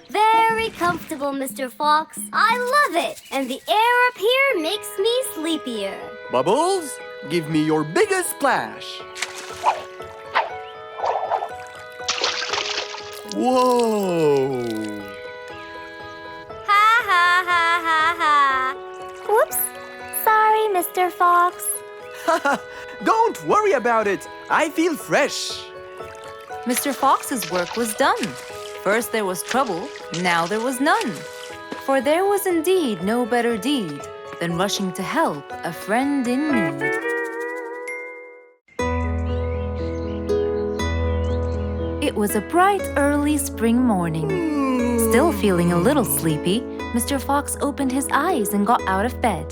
Very comfortable, Mr. Fox. I love it. And the air up here makes me sleepier. Bubbles, give me your biggest splash. Whoa! Ha ha ha ha ha. Whoops. Sorry, Mr. Fox. Don't worry about it. I feel fresh. Mr. Fox's work was done. First there was trouble, now there was none. For there was indeed no better deed than rushing to help a friend in need. It was a bright, early spring morning. Still feeling a little sleepy, Mr. Fox opened his eyes and got out of bed.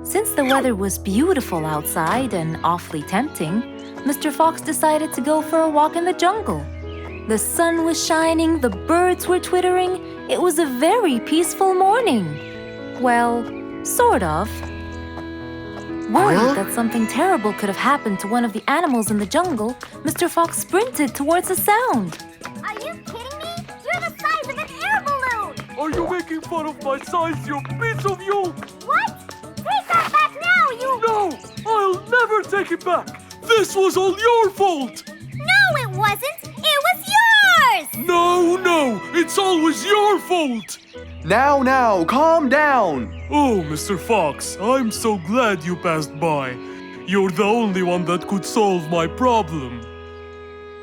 Since the weather was beautiful outside and awfully tempting, Mr. Fox decided to go for a walk in the jungle. The sun was shining, the birds were twittering. It was a very peaceful morning. Well, sort of. Worried that something terrible could have happened to one of the animals in the jungle, Mr. Fox sprinted towards the sound. Are you kidding me? You're the size of an air balloon. Are you making fun of my size, you piece of you? What? Take that back now, you... No! I'll never take it back! This was all your fault! No, it wasn't. It was yours. No! It's always your fault! Now, calm down. Oh, Mr. Fox, I'm so glad you passed by. You're the only one that could solve my problem.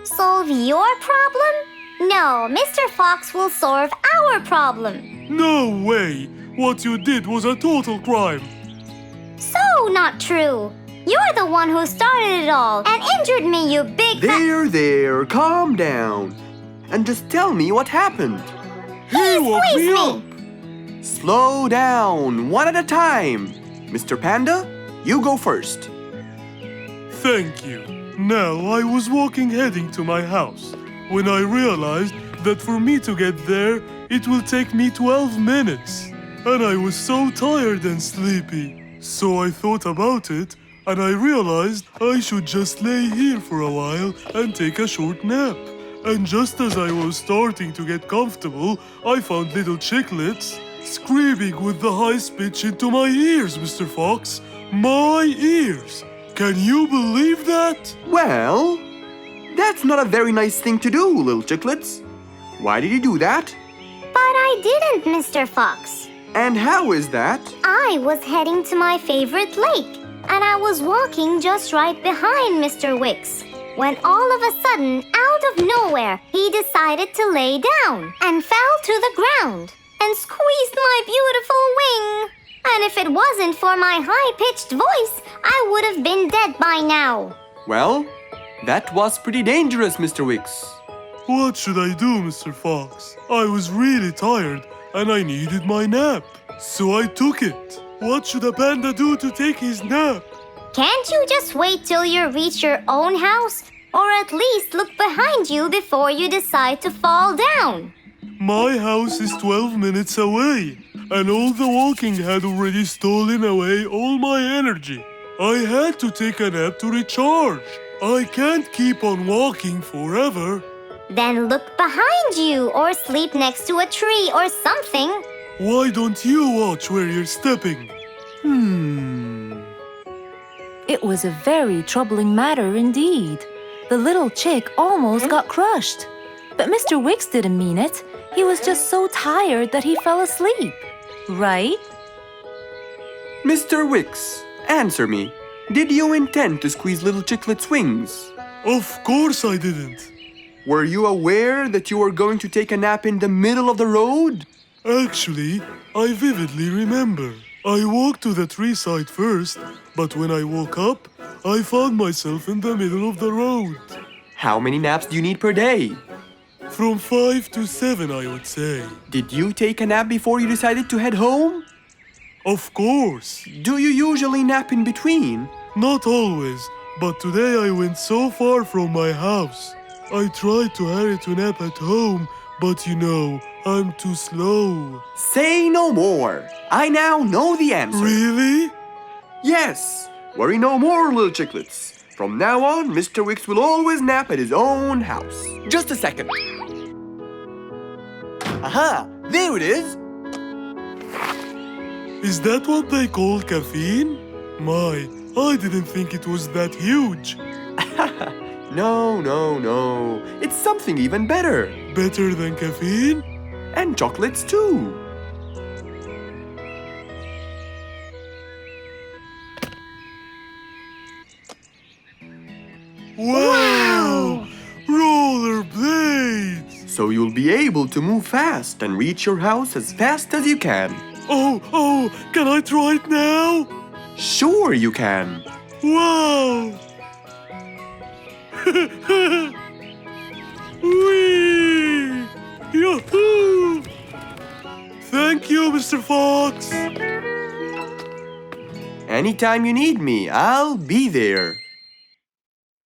Solve your problem? No, Mr. Fox will solve our problem. No way! What you did was a total crime. So not true. You're the one who started it all and injured me, you big... There, calm down. And just tell me what happened. He woke me up. Slow down, one at a time. Mr. Panda, you go first. Thank you. Now, I was walking heading to my house when I realized that for me to get there, it will take me 12 minutes. And I was so tired and sleepy. So I thought about it, and I realized I should just lay here for a while and take a short nap. And just as I was starting to get comfortable, I found little chicklets screaming with the highest pitch into my ears, Mr. Fox. My ears! Can you believe that? Well, that's not a very nice thing to do, little chicklets. Why did you do that? But I didn't, Mr. Fox. And how is that? I was heading to my favorite lake, and I was walking just right behind Mr. Wicks, when all of a sudden, out of nowhere, he decided to lay down and fell to the ground and squeezed my beautiful wing. And if it wasn't for my high-pitched voice, I would have been dead by now. Well, that was pretty dangerous, Mr. Wicks. What should I do, Mr. Fox? I was really tired and I needed my nap. So I took it. What should a panda do to take his nap? Can't you just wait till you reach your own house? Or at least look behind you before you decide to fall down. My house is 12 minutes away, and all the walking had already stolen away all my energy. I had to take a nap to recharge. I can't keep on walking forever. Then look behind you or sleep next to a tree or something. Why don't you watch where you're stepping? It was a very troubling matter indeed. The little chick almost got crushed. But Mr. Wicks didn't mean it. He was just so tired that he fell asleep. Right? Mr. Wicks, answer me. Did you intend to squeeze little Chicklet's wings? Of course I didn't. Were you aware that you were going to take a nap in the middle of the road? Actually, I vividly remember. I walked to the tree side first, but when I woke up, I found myself in the middle of the road. How many naps do you need per day? From 5 to 7, I would say. Did you take a nap before you decided to head home? Of course. Do you usually nap in between? Not always, but today I went so far from my house. I tried to hurry to nap at home, but you know, I'm too slow. Say no more. I now know the answer. Really? Yes. Worry no more, little Chicklets. From now on, Mr. Wicks will always nap at his own house. Just a second. Aha! There it is! Is that what they call caffeine? My, I didn't think it was that huge. No. It's something even better. Better than caffeine? And chocolates too. Wow! Rollerblades! So you'll be able to move fast and reach your house as fast as you can. Oh, can I try it now? Sure you can. Wow! Whee! Yahoo! Thank you, Mr. Fox. Anytime you need me, I'll be there.